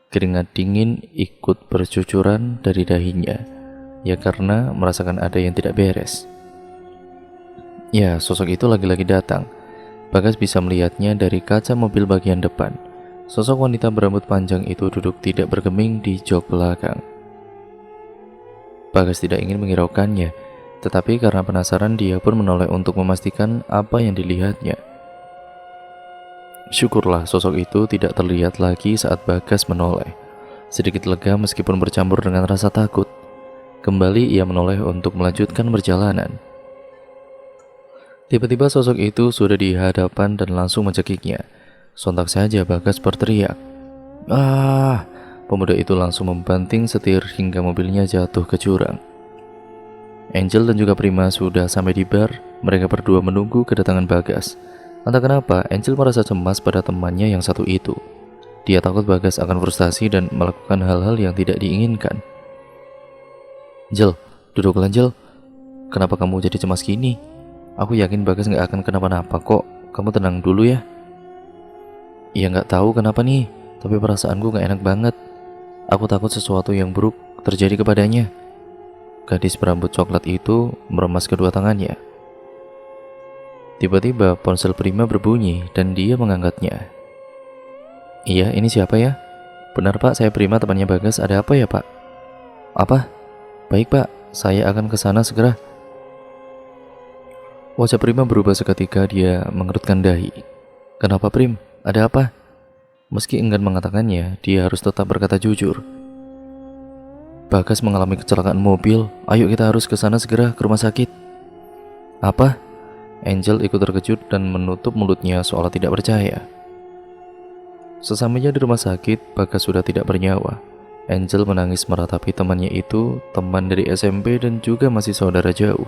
Keringat dingin ikut bercucuran dari dahinya. Ya karena merasakan ada yang tidak beres. Ya, sosok itu lagi-lagi datang. Bagas bisa melihatnya dari kaca mobil bagian depan. Sosok wanita berambut panjang itu duduk tidak bergeming di jok belakang. Bagas tidak ingin menghiraukannya, tetapi karena penasaran dia pun menoleh untuk memastikan apa yang dilihatnya. Syukurlah sosok itu tidak terlihat lagi saat Bagas menoleh. Sedikit lega meskipun bercampur dengan rasa takut. Kembali ia menoleh untuk melanjutkan perjalanan. Tiba-tiba sosok itu sudah di hadapan dan langsung mencekiknya. Sontak saja Bagas berteriak. "Ah!" Pemuda itu langsung membanting setir hingga mobilnya jatuh ke jurang. Angel dan juga Prima sudah sampai di bar. Mereka berdua menunggu kedatangan Bagas. Entah kenapa, Angel merasa cemas pada temannya yang satu itu. Dia takut Bagas akan frustasi dan melakukan hal-hal yang tidak diinginkan. Angel, duduklah Angel. Kenapa kamu jadi cemas gini? Aku yakin Bagas gak akan kenapa-napa kok. Kamu tenang dulu ya. Ya gak tahu kenapa nih, tapi perasaanku gak enak banget. Aku takut sesuatu yang buruk terjadi kepadanya. Gadis berambut coklat itu meremas kedua tangannya. Tiba-tiba ponsel Prima berbunyi dan dia mengangkatnya. Iya, ini siapa ya? Benar Pak, saya Prima, temannya Bagas. Ada apa ya Pak? Apa? Baik Pak, saya akan ke sana segera. Wajah Prima berubah seketika, dia mengerutkan dahi. Kenapa Prim? Ada apa? Meski enggan mengatakannya, dia harus tetap berkata jujur. Bagas mengalami kecelakaan mobil. Ayo kita harus ke sana segera, ke rumah sakit. Apa? Angel ikut terkejut dan menutup mulutnya seolah tidak percaya. Sesampainya di rumah sakit, Bagas sudah tidak bernyawa. Angel menangis meratapi temannya itu, teman dari SMP dan juga masih saudara jauh.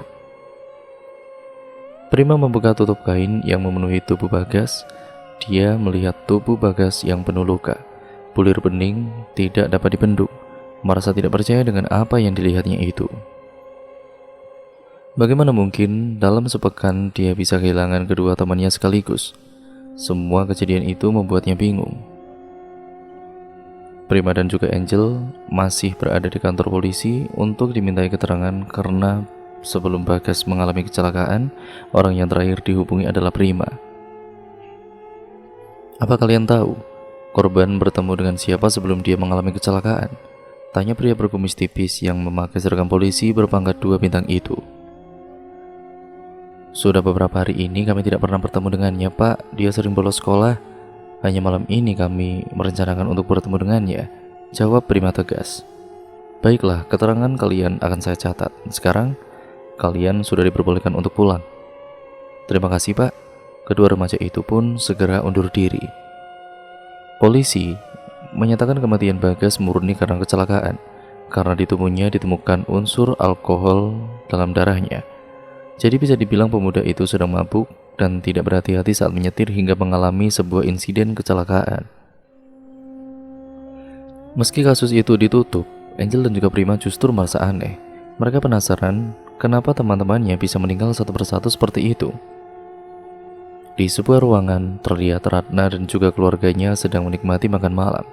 Prima membuka tutup kain yang memenuhi tubuh Bagas. Dia melihat tubuh Bagas yang penuh luka. Bulir bening tidak dapat dibendung. Merasa tidak percaya dengan apa yang dilihatnya itu. Bagaimana mungkin dalam sepekan dia bisa kehilangan kedua temannya sekaligus? Semua kejadian itu membuatnya bingung. Prima dan juga Angel masih berada di kantor polisi untuk dimintai keterangan karena sebelum Bagas mengalami kecelakaan, orang yang terakhir dihubungi adalah Prima. Apa kalian tahu korban bertemu dengan siapa sebelum dia mengalami kecelakaan? Tanya pria berkumis tipis yang memakai seragam polisi berpangkat 2 bintang itu. Sudah beberapa hari ini kami tidak pernah bertemu dengannya Pak. Dia sering bolos sekolah. Hanya malam ini kami merencanakan untuk bertemu dengannya, jawab Prima tegas. Baiklah, keterangan kalian akan saya catat. Sekarang kalian sudah diperbolehkan untuk pulang. Terima kasih Pak. Kedua remaja itu pun segera undur diri. Polisi menyatakan kematian Bagas murni karena kecelakaan, karena di tubuhnya ditemukan unsur alkohol dalam darahnya. Jadi bisa dibilang pemuda itu sedang mabuk dan tidak berhati-hati saat menyetir hingga mengalami sebuah insiden kecelakaan. Meski kasus itu ditutup, Angel dan juga Prima justru merasa aneh. Mereka penasaran kenapa teman-temannya bisa meninggal satu persatu seperti itu. Di sebuah ruangan, terlihat Ratna dan juga keluarganya sedang menikmati makan malam.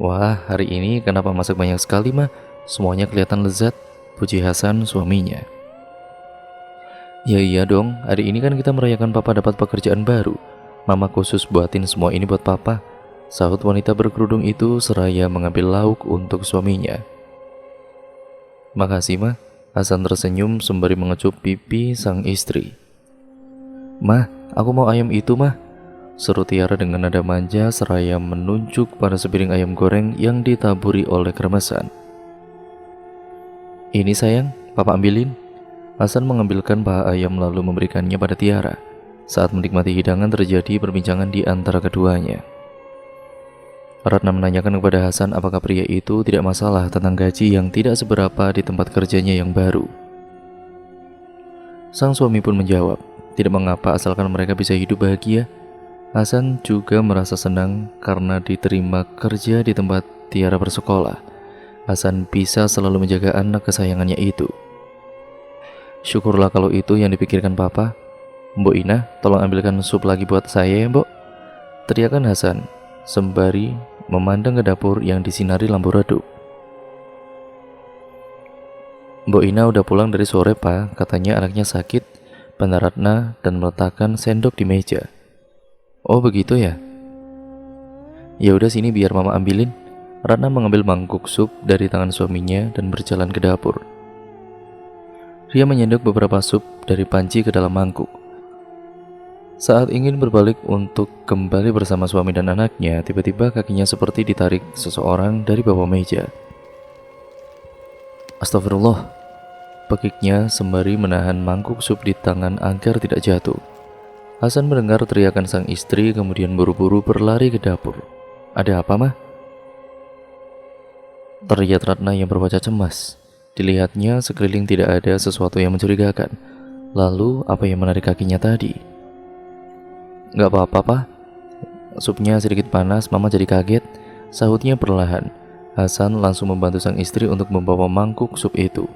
Wah, hari ini kenapa masak banyak sekali mah? Semuanya kelihatan lezat, puji Hasan suaminya. Ya iya dong, hari ini kan kita merayakan papa dapat pekerjaan baru. Mama khusus buatin semua ini buat papa, sahut wanita berkerudung itu seraya mengambil lauk untuk suaminya. Makasih mah, Hasan tersenyum sembari mengecup pipi sang istri. Mah, aku mau ayam itu mah, seru Tiara dengan nada manja seraya menunjuk pada sepiring ayam goreng yang ditaburi oleh kremesan. Ini sayang, papa ambilin. Hasan mengambilkan paha ayam lalu memberikannya pada Tiara. Saat menikmati hidangan terjadi perbincangan di antara keduanya. Ratna menanyakan kepada Hasan apakah pria itu tidak masalah tentang gaji yang tidak seberapa di tempat kerjanya yang baru. Sang suami pun menjawab, tidak mengapa asalkan mereka bisa hidup bahagia. Hasan juga merasa senang karena diterima kerja di tempat Tiara bersekolah. Hasan bisa selalu menjaga anak kesayangannya itu. Syukurlah kalau itu yang dipikirkan papa. Mbok Ina, tolong ambilkan sup lagi buat saya ya mbok, teriakan Hasan sembari memandang ke dapur yang disinari lampu redup. Mbok Ina udah pulang dari sore pak, katanya anaknya sakit, benar Ratna dan meletakkan sendok di meja. Oh begitu ya? Ya udah sini biar mama ambilin. Ratna mengambil mangkuk sup dari tangan suaminya dan berjalan ke dapur. Dia menyendok beberapa sup dari panci ke dalam mangkuk. Saat ingin berbalik untuk kembali bersama suami dan anaknya, tiba-tiba kakinya seperti ditarik seseorang dari bawah meja. Astagfirullah, pekiknya sembari menahan mangkuk sup di tangan agar tidak jatuh. Hasan mendengar teriakan sang istri, kemudian buru-buru berlari ke dapur. Ada apa mah? Teriak Ratna yang berwajah cemas. Dilihatnya sekeliling tidak ada sesuatu yang mencurigakan. Lalu apa yang menarik kakinya tadi? Gak apa-apa, Pak. Supnya sedikit panas, Mama jadi kaget, sahutnya perlahan. Hasan langsung membantu sang istri untuk membawa mangkuk sup itu.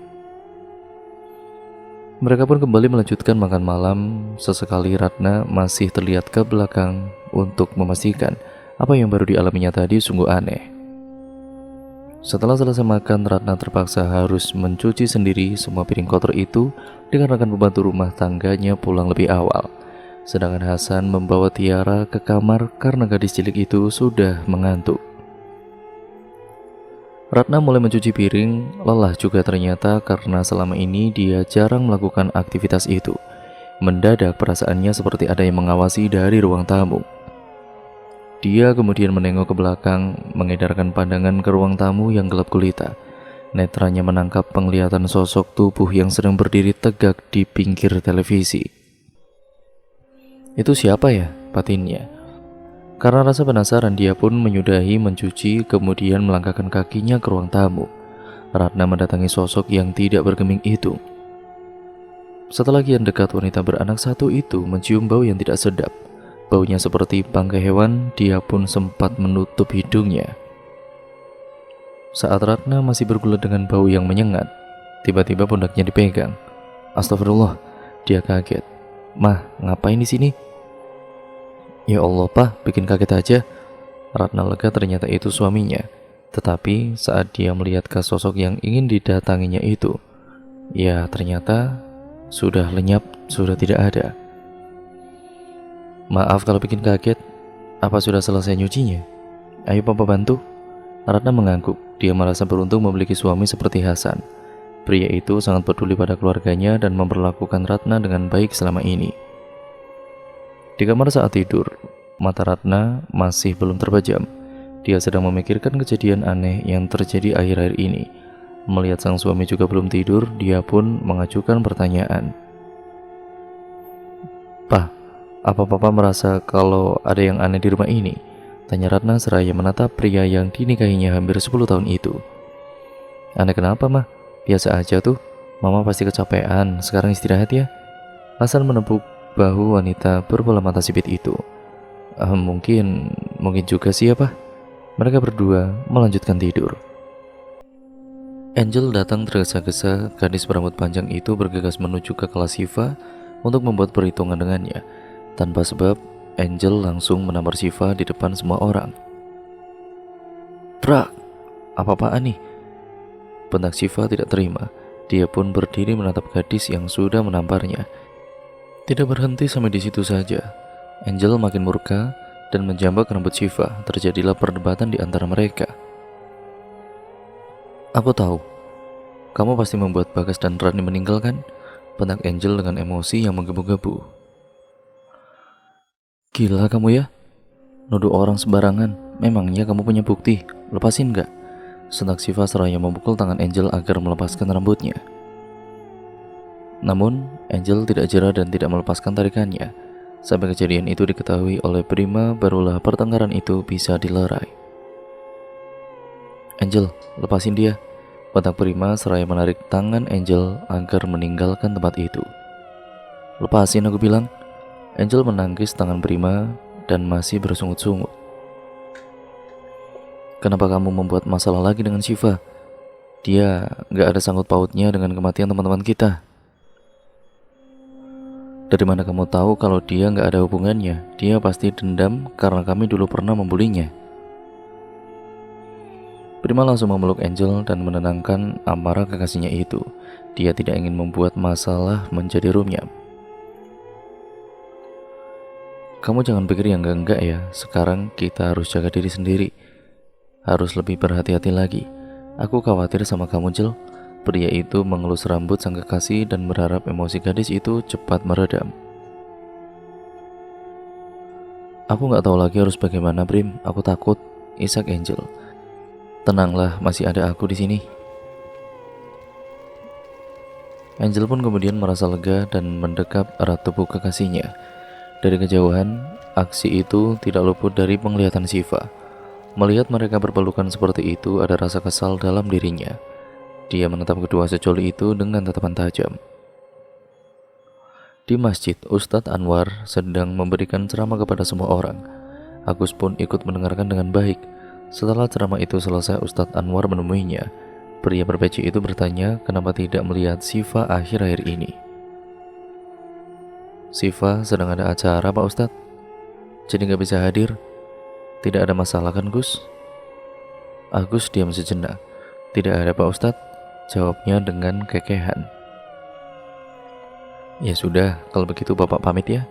Mereka pun kembali melanjutkan makan malam. Sesekali Ratna masih terlihat ke belakang untuk memastikan apa yang baru dialaminya tadi sungguh aneh. Setelah selesai makan, Ratna terpaksa harus mencuci sendiri semua piring kotor itu dikarenakan pembantu rumah tangganya pulang lebih awal. Sedangkan Hasan membawa Tiara ke kamar karena gadis cilik itu sudah mengantuk. Ratna mulai mencuci piring, lelah juga ternyata karena selama ini dia jarang melakukan aktivitas itu. Mendadak perasaannya seperti ada yang mengawasi dari ruang tamu. Dia kemudian menengok ke belakang, mengedarkan pandangan ke ruang tamu yang gelap gulita. Netranya menangkap penglihatan sosok tubuh yang sedang berdiri tegak di pinggir televisi. Itu siapa ya? Batinnya. Karena rasa penasaran, dia pun menyudahi mencuci, kemudian melangkahkan kakinya ke ruang tamu. Ratna mendatangi sosok yang tidak bergeming itu. Setelah kian dekat, wanita beranak satu itu mencium bau yang tidak sedap. Baunya seperti bangkai hewan, dia pun sempat menutup hidungnya. Saat Ratna masih bergulat dengan bau yang menyengat, tiba-tiba pundaknya dipegang. Astagfirullah, dia kaget. Mah, ngapain di sini? Ya Allah, Pak, bikin kaget aja. Ratna lega ternyata itu suaminya. Tetapi saat dia melihat ke sosok yang ingin didatanginya itu, ya ternyata sudah lenyap, sudah tidak ada. Maaf kalau bikin kaget. Apa sudah selesai nyucinya? Ayo Papa bantu. Ratna mengangguk. Dia merasa beruntung memiliki suami seperti Hasan. Pria itu sangat peduli pada keluarganya dan memperlakukan Ratna dengan baik selama ini. Di kamar saat tidur, mata Ratna masih belum terpejam. Dia sedang memikirkan kejadian aneh yang terjadi akhir-akhir ini. Melihat sang suami juga belum tidur, dia pun mengajukan pertanyaan. Pak, apa Papa merasa kalau ada yang aneh di rumah ini? Tanya Ratna seraya menatap pria yang dinikahinya hampir 10 tahun itu. Aneh kenapa, Mah? Biasa aja tuh. Mama pasti kecapean, sekarang istirahat ya. Hasan menepuk bahu wanita berbola mata sipit itu. Mungkin juga sih ya, Pak. Mereka berdua melanjutkan tidur. Angel datang tergesa-gesa. Gadis berambut panjang itu bergegas menuju ke kelas Siva untuk membuat perhitungan dengannya. Tanpa sebab, Angel langsung menampar Siva di depan semua orang. Prak! Apa-apaan nih? Bentak Siva tidak terima. Dia pun berdiri menatap gadis yang sudah menamparnya. Tidak berhenti sampai di situ saja. Angel makin murka dan menjambak rambut Siva. Terjadilah perdebatan di antara mereka. Aku tahu, kamu pasti membuat Bagas dan Rani meninggal kan? Bentak Angel dengan emosi yang menggebu-gebu. Gila kamu ya? Nuduh orang sembarangan. Memangnya kamu punya bukti? Lepasin gak? Sentak Siva seraya memukul tangan Angel agar melepaskan rambutnya. Namun, Angel tidak jera dan tidak melepaskan tarikannya. Sampai kejadian itu diketahui oleh Prima, barulah pertengkaran itu bisa dilerai. Angel, lepasin dia. Bentak Prima seraya menarik tangan Angel agar meninggalkan tempat itu. Lepasin aku bilang. Angel menangkis tangan Prima dan masih bersungut-sungut. Kenapa kamu membuat masalah lagi dengan Siva? Dia gak ada sangkut pautnya dengan kematian teman-teman kita. Dari mana kamu tahu kalau dia gak ada hubungannya? Dia pasti dendam karena kami dulu pernah membulinya. Prima langsung memeluk Angel dan menenangkan amarah kekasihnya itu. Dia tidak ingin membuat masalah menjadi runyam. Kamu jangan pikir yang enggak ya. Sekarang kita harus jaga diri sendiri. Harus lebih berhati-hati lagi. Aku khawatir sama kamu, Jel. Pria itu mengelus rambut sang kekasih dan berharap emosi gadis itu cepat meredam. Aku gak tahu lagi harus bagaimana, Prim. Aku takut. Isak Angel. Tenanglah, masih ada aku di sini. Angel pun kemudian merasa lega dan mendekap erat tubuh kekasihnya. Dari kejauhan, aksi itu tidak luput dari penglihatan Siva. Melihat mereka berpelukan seperti itu, ada rasa kesal dalam dirinya. Dia menatap kedua secoli itu dengan tatapan tajam. Di masjid, Ustadz Anwar sedang memberikan ceramah kepada semua orang. Agus pun ikut mendengarkan dengan baik. Setelah ceramah itu selesai, Ustadz Anwar menemuinya. Pria berpeci itu bertanya kenapa tidak melihat Siva akhir-akhir ini. Siva sedang ada acara Pak Ustadz, jadi gak bisa hadir. Tidak ada masalah kan Gus? Agus diam sejenak. Tidak ada Pak Ustadz, jawabnya dengan kekehan. Ya sudah, kalau begitu Bapak pamit ya.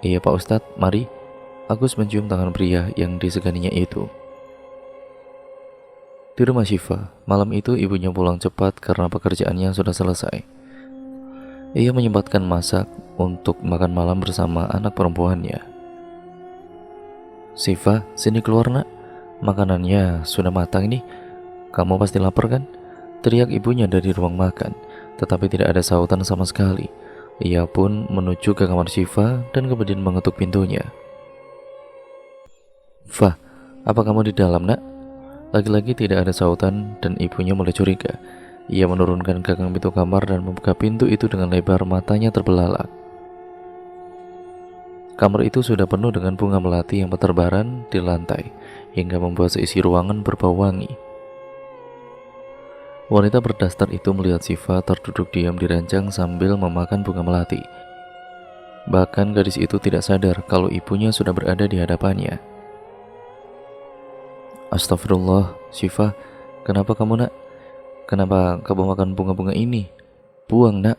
Iya Pak Ustadz, mari. Agus mencium tangan pria yang diseganinya itu. Di rumah Syifa, malam itu ibunya pulang cepat karena pekerjaannya sudah selesai. Ia menyempatkan masak untuk makan malam bersama anak perempuannya. Syifa, sini keluar nak. Makanannya sudah matang ini. Kamu pasti lapar kan? Teriak ibunya dari ruang makan, tetapi tidak ada sautan sama sekali. Ia pun menuju ke kamar Syifa dan kemudian mengetuk pintunya. Fah, apa kamu di dalam nak? Lagi-lagi tidak ada sautan dan ibunya mulai curiga. Ia menurunkan gagang pintu kamar dan membuka pintu itu dengan lebar, matanya terbelalak. Kamar itu sudah penuh dengan bunga melati yang berterbaran di lantai, hingga membuat seisi ruangan berbau wangi. Wanita berdaster itu melihat Syifa terduduk diam di ranjang sambil memakan bunga melati. Bahkan gadis itu tidak sadar kalau ibunya sudah berada di hadapannya. Astagfirullah, Syifa, kenapa kamu nak? Kenapa kamu makan bunga-bunga ini? Buang nak.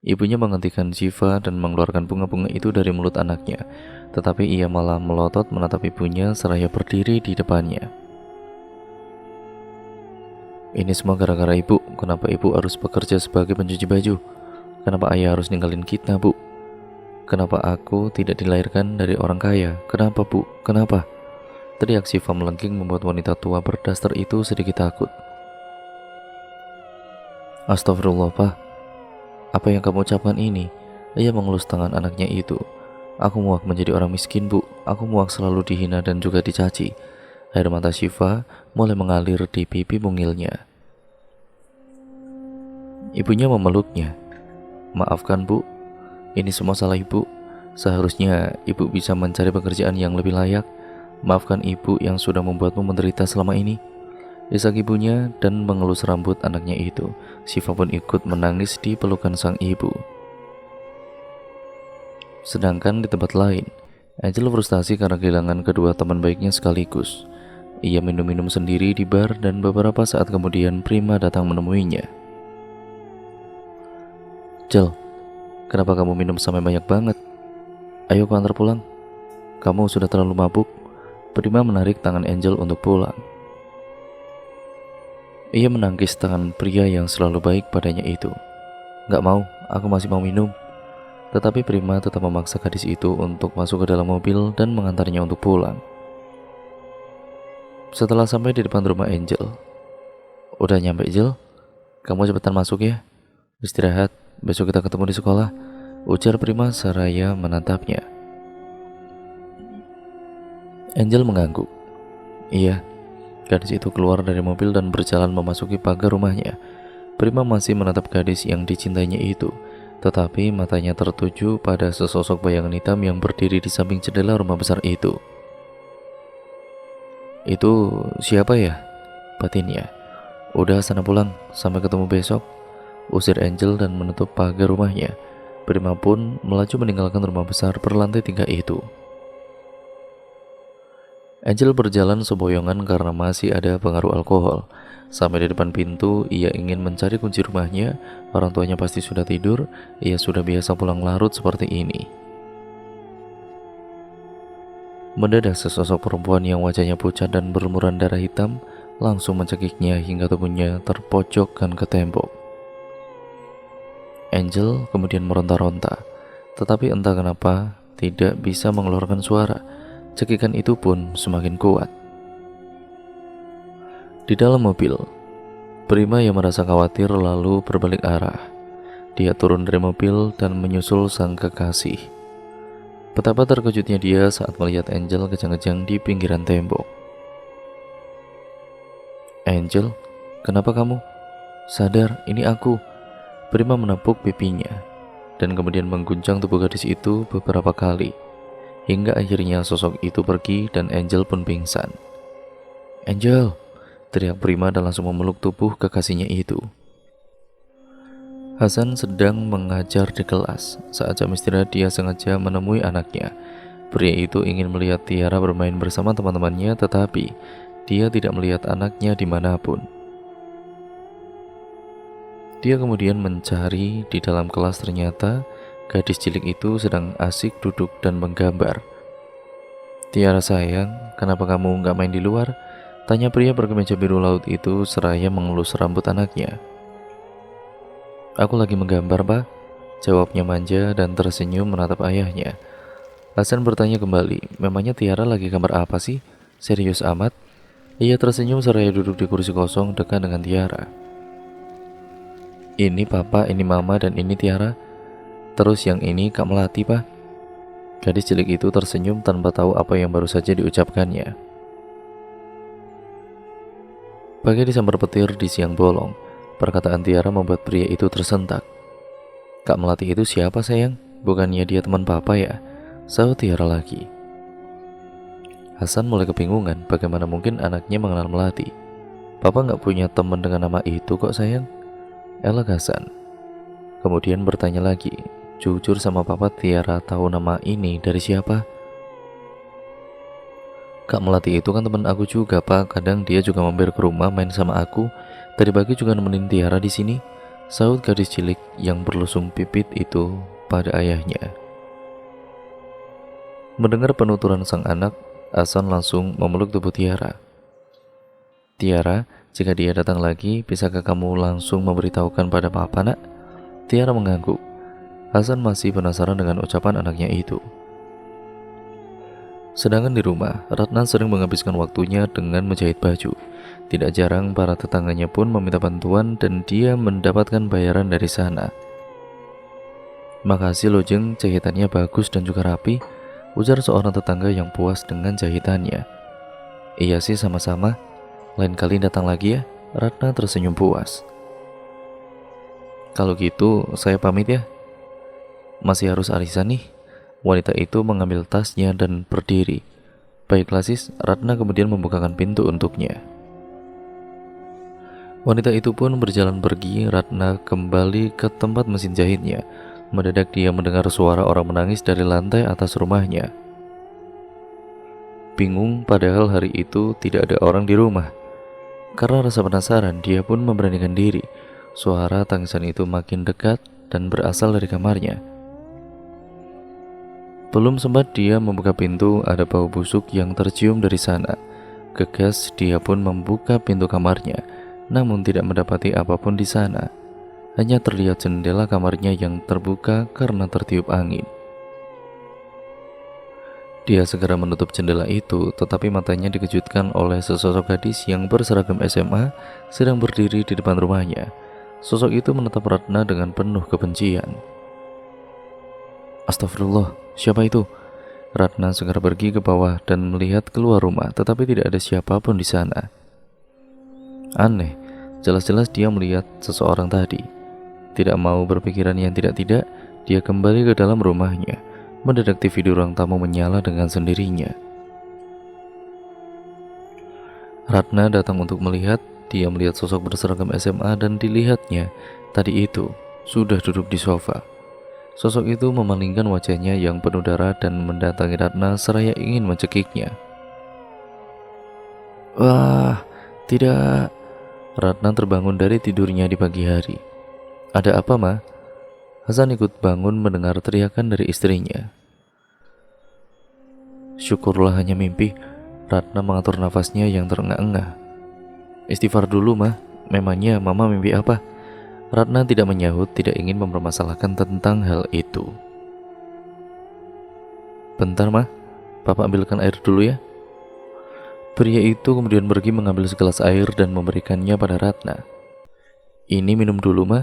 Ibunya menghentikan Syifa dan mengeluarkan bunga-bunga itu dari mulut anaknya, tetapi ia malah melotot menatap ibunya seraya berdiri di depannya. Ini semua gara-gara ibu. Kenapa ibu harus bekerja sebagai pencuci baju? Kenapa ayah harus ninggalin kita, bu? Kenapa aku tidak dilahirkan dari orang kaya? Kenapa, bu? Kenapa? Teriak Syifa melengking membuat wanita tua berdaster itu sedikit takut. Astagfirullah, Pak. Apa yang kamu ucapkan ini? Ia mengelus tangan anaknya itu. Aku muak menjadi orang miskin, bu. Aku muak selalu dihina dan juga dicaci. Air mata Syifa mulai mengalir di pipi mungilnya. Ibunya memeluknya. Maafkan bu, ini semua salah ibu. Seharusnya ibu bisa mencari pekerjaan yang lebih layak. Maafkan ibu yang sudah membuatmu menderita selama ini. Isak ibunya dan mengelus rambut anaknya itu. Syifa pun ikut menangis di pelukan sang ibu. Sedangkan di tempat lain, Angel frustasi karena kehilangan kedua teman baiknya sekaligus. Ia minum-minum sendiri di bar dan beberapa saat kemudian Prima datang menemuinya. Jel, kenapa kamu minum sampai banyak banget? Ayo aku antar pulang. Kamu sudah terlalu mabuk. Prima menarik tangan Angel untuk pulang. Ia menangkis tangan pria yang selalu baik padanya itu. Gak mau, aku masih mau minum. Tetapi Prima tetap memaksa gadis itu untuk masuk ke dalam mobil dan mengantarnya untuk pulang. Setelah sampai di depan rumah Angel, udah nyampe Angel? Kamu cepetan masuk ya. Istirahat, besok kita ketemu di sekolah, ujar Prima seraya menatapnya. Angel mengangguk. Iya. Gadis itu keluar dari mobil dan berjalan memasuki pagar rumahnya. Prima masih menatap gadis yang dicintainya itu, tetapi matanya tertuju pada sesosok bayangan hitam yang berdiri di samping jendela rumah besar itu. Itu siapa ya? Batinnya. Udah sana pulang, sampai ketemu besok, usir Angel dan menutup pagar rumahnya. Prima pun melaju meninggalkan rumah besar berlantai 3 itu. Angel berjalan semboyongan karena masih ada pengaruh alkohol. Sampai di depan pintu, ia ingin mencari kunci rumahnya. Orang tuanya pasti sudah tidur. Ia sudah biasa pulang larut seperti ini. Mendadak sesosok perempuan yang wajahnya pucat dan berlumuran darah hitam langsung mencekiknya hingga tubuhnya terpojokkan ke tembok. Angel kemudian meronta-ronta, tetapi entah kenapa tidak bisa mengeluarkan suara. Cekikan itu pun semakin kuat. Di dalam mobil, Prima yang merasa khawatir lalu berbalik arah. Dia turun dari mobil dan menyusul sang kekasih. Betapa terkejutnya dia saat melihat Angel kejang-kejang di pinggiran tembok. Angel, kenapa kamu? Sadar, ini aku. Prima menepuk pipinya dan kemudian mengguncang tubuh gadis itu beberapa kali, hingga akhirnya sosok itu pergi dan Angel pun pingsan. Angel, teriak Prima dan langsung memeluk tubuh kekasihnya itu. Hasan sedang mengajar di kelas. Saat jam istirahat dia sengaja menemui anaknya. Pria itu ingin melihat Tiara bermain bersama teman-temannya, tetapi dia tidak melihat anaknya dimanapun. Dia kemudian mencari di dalam kelas, ternyata gadis cilik itu sedang asik duduk dan menggambar. Tiara sayang, kenapa kamu nggak main di luar? Tanya pria berkemeja biru laut itu seraya mengelus rambut anaknya. Aku lagi menggambar, Pak, jawabnya manja dan tersenyum menatap ayahnya. Hasan bertanya kembali, memangnya Tiara lagi gambar apa sih? Serius amat? Ia tersenyum seraya duduk di kursi kosong dekat dengan Tiara. Ini papa, ini mama, dan ini Tiara. Terus yang ini Kak Melati, Pak. Gadis cilik itu tersenyum tanpa tahu apa yang baru saja diucapkannya. Bagai disambar petir di siang bolong, perkataan Tiara membuat pria itu tersentak. Kak Melati itu siapa, sayang? Bukannya dia teman papa ya? Sahut Tiara lagi. Hasan mulai kebingungan, bagaimana mungkin anaknya mengenal Melati. Papa nggak punya teman dengan nama itu kok, sayang. Elak Hasan. Kemudian bertanya lagi, jujur sama papa, Tiara tahu nama ini dari siapa? Kak Melati itu kan teman aku juga, Pak. Kadang dia juga mampir ke rumah main sama aku. Tadi pagi juga nemenin Tiara di sini. Sahut gadis cilik yang berlusung pipit itu pada ayahnya. Mendengar penuturan sang anak, Hasan langsung memeluk tubuh Tiara. Tiara, jika dia datang lagi, bisakah kamu langsung memberitahukan pada papa, nak? Tiara mengangguk. Hasan masih penasaran dengan ucapan anaknya itu. Sedangkan di rumah, Ratna sering menghabiskan waktunya dengan menjahit baju. Tidak jarang para tetangganya pun meminta bantuan dan dia mendapatkan bayaran dari sana. Makasih loh Jeng, jahitannya bagus dan juga rapi, ujar seorang tetangga yang puas dengan jahitannya. Iya sih, sama-sama. Lain kali datang lagi ya. Ratna tersenyum puas. Kalau gitu saya pamit ya. Masih harus arisan nih. Wanita itu mengambil tasnya dan berdiri. Baiklah sis, Ratna kemudian membukakan pintu untuknya. Wanita itu pun berjalan pergi. Ratna kembali ke tempat mesin jahitnya. Mendadak dia mendengar suara orang menangis dari lantai atas rumahnya. Bingung, padahal hari itu tidak ada orang di rumah. Karena rasa penasaran, dia pun memberanikan diri. Suara tangisan itu makin dekat dan berasal dari kamarnya. Belum sempat dia membuka pintu, ada bau busuk yang tercium dari sana. Gegas dia pun membuka pintu kamarnya, namun tidak mendapati apapun di sana. Hanya terlihat jendela kamarnya yang terbuka karena tertiup angin. Dia segera menutup jendela itu, tetapi matanya dikejutkan oleh sesosok gadis yang berseragam SMA sedang berdiri di depan rumahnya. Sosok itu menatap Ratna dengan penuh kebencian. Astagfirullah, siapa itu? Ratna segera pergi ke bawah dan melihat keluar rumah, tetapi tidak ada siapapun di sana. Aneh, jelas-jelas dia melihat seseorang tadi. Tidak mau berpikiran yang tidak-tidak, dia kembali ke dalam rumahnya. Mendadak TV di ruang tamu menyala dengan sendirinya. Ratna datang untuk melihat. Dia melihat sosok berseragam SMA dan dilihatnya tadi itu sudah duduk di sofa. Sosok itu memalingkan wajahnya yang penuh darah dan mendatangi Ratna seraya ingin mencekiknya. Wah, tidak. Ratna terbangun dari tidurnya di pagi hari. Ada apa, Ma? Hasan ikut bangun mendengar teriakan dari istrinya. Syukurlah hanya mimpi. Ratna mengatur nafasnya yang terengah-engah. Istighfar dulu, Ma. Memangnya Mama mimpi apa? Ratna tidak menyahut, tidak ingin mempermasalahkan tentang hal itu. Bentar, Ma. Papa ambilkan air dulu ya. Pria itu kemudian pergi mengambil segelas air dan memberikannya pada Ratna. Ini minum dulu, Ma.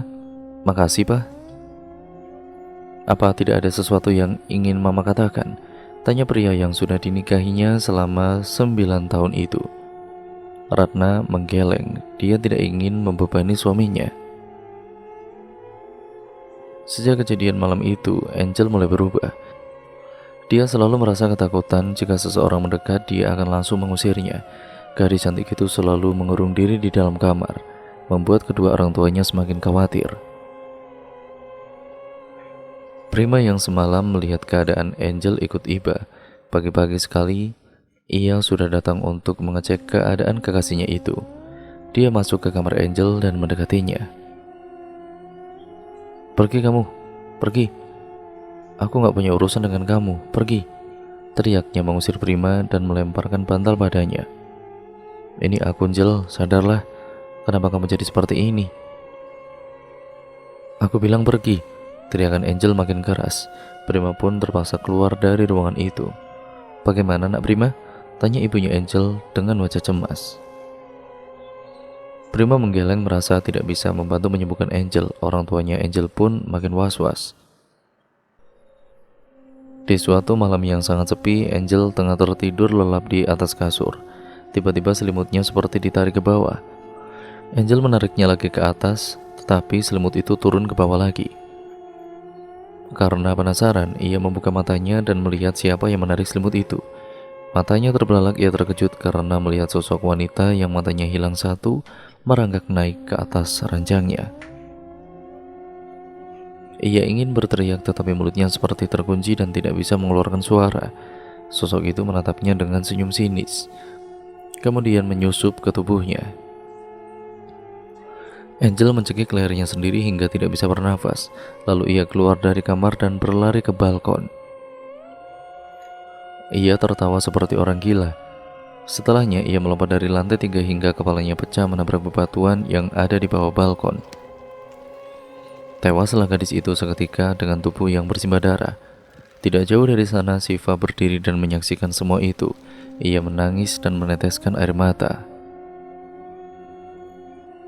Makasih, Pa. Apa tidak ada sesuatu yang ingin Mama katakan? Tanya pria yang sudah dinikahinya selama 9 tahun itu. Ratna menggeleng. Dia tidak ingin membebani suaminya. Sejak kejadian malam itu, Angel mulai berubah. Dia selalu merasa ketakutan jika seseorang mendekat, dia akan langsung mengusirnya. Gadis cantik itu selalu mengurung diri di dalam kamar, membuat kedua orang tuanya semakin khawatir. Prima yang semalam melihat keadaan Angel ikut iba. Pagi-pagi sekali, ia sudah datang untuk mengecek keadaan kekasihnya itu. Dia masuk ke kamar Angel dan mendekatinya. "Pergi kamu, pergi. Aku gak punya urusan dengan kamu, pergi," teriaknya mengusir Prima dan melemparkan bantal padanya. "Ini aku, Angel, sadarlah. Kenapa kamu jadi seperti ini?" "Aku bilang pergi," teriakan Angel makin keras. Prima pun terpaksa keluar dari ruangan itu. "Bagaimana, nak Prima?" tanya ibunya Angel dengan wajah cemas. Prima menggeleng merasa tidak bisa membantu menyembuhkan Angel. Orang tuanya Angel pun makin was-was. Di suatu malam yang sangat sepi, Angel tengah tertidur lelap di atas kasur. Tiba-tiba selimutnya seperti ditarik ke bawah. Angel menariknya lagi ke atas, tetapi selimut itu turun ke bawah lagi. Karena penasaran, ia membuka matanya dan melihat siapa yang menarik selimut itu. Matanya terbelalak, ia terkejut karena melihat sosok wanita yang matanya hilang satu merangkak naik ke atas ranjangnya. Ia ingin berteriak tetapi mulutnya seperti terkunci dan tidak bisa mengeluarkan suara. Sosok itu menatapnya dengan senyum sinis, kemudian menyusup ke tubuhnya. Angel mencekik lehernya sendiri hingga tidak bisa bernafas. Lalu ia keluar dari kamar dan berlari ke balkon. Ia tertawa seperti orang gila. Setelahnya ia melompat dari lantai 3 hingga kepalanya pecah menabrak bebatuan yang ada di bawah balkon. Tewaslah gadis itu seketika dengan tubuh yang bersimbah darah. Tidak jauh dari sana, Siva berdiri dan menyaksikan semua itu. Ia menangis dan meneteskan air mata.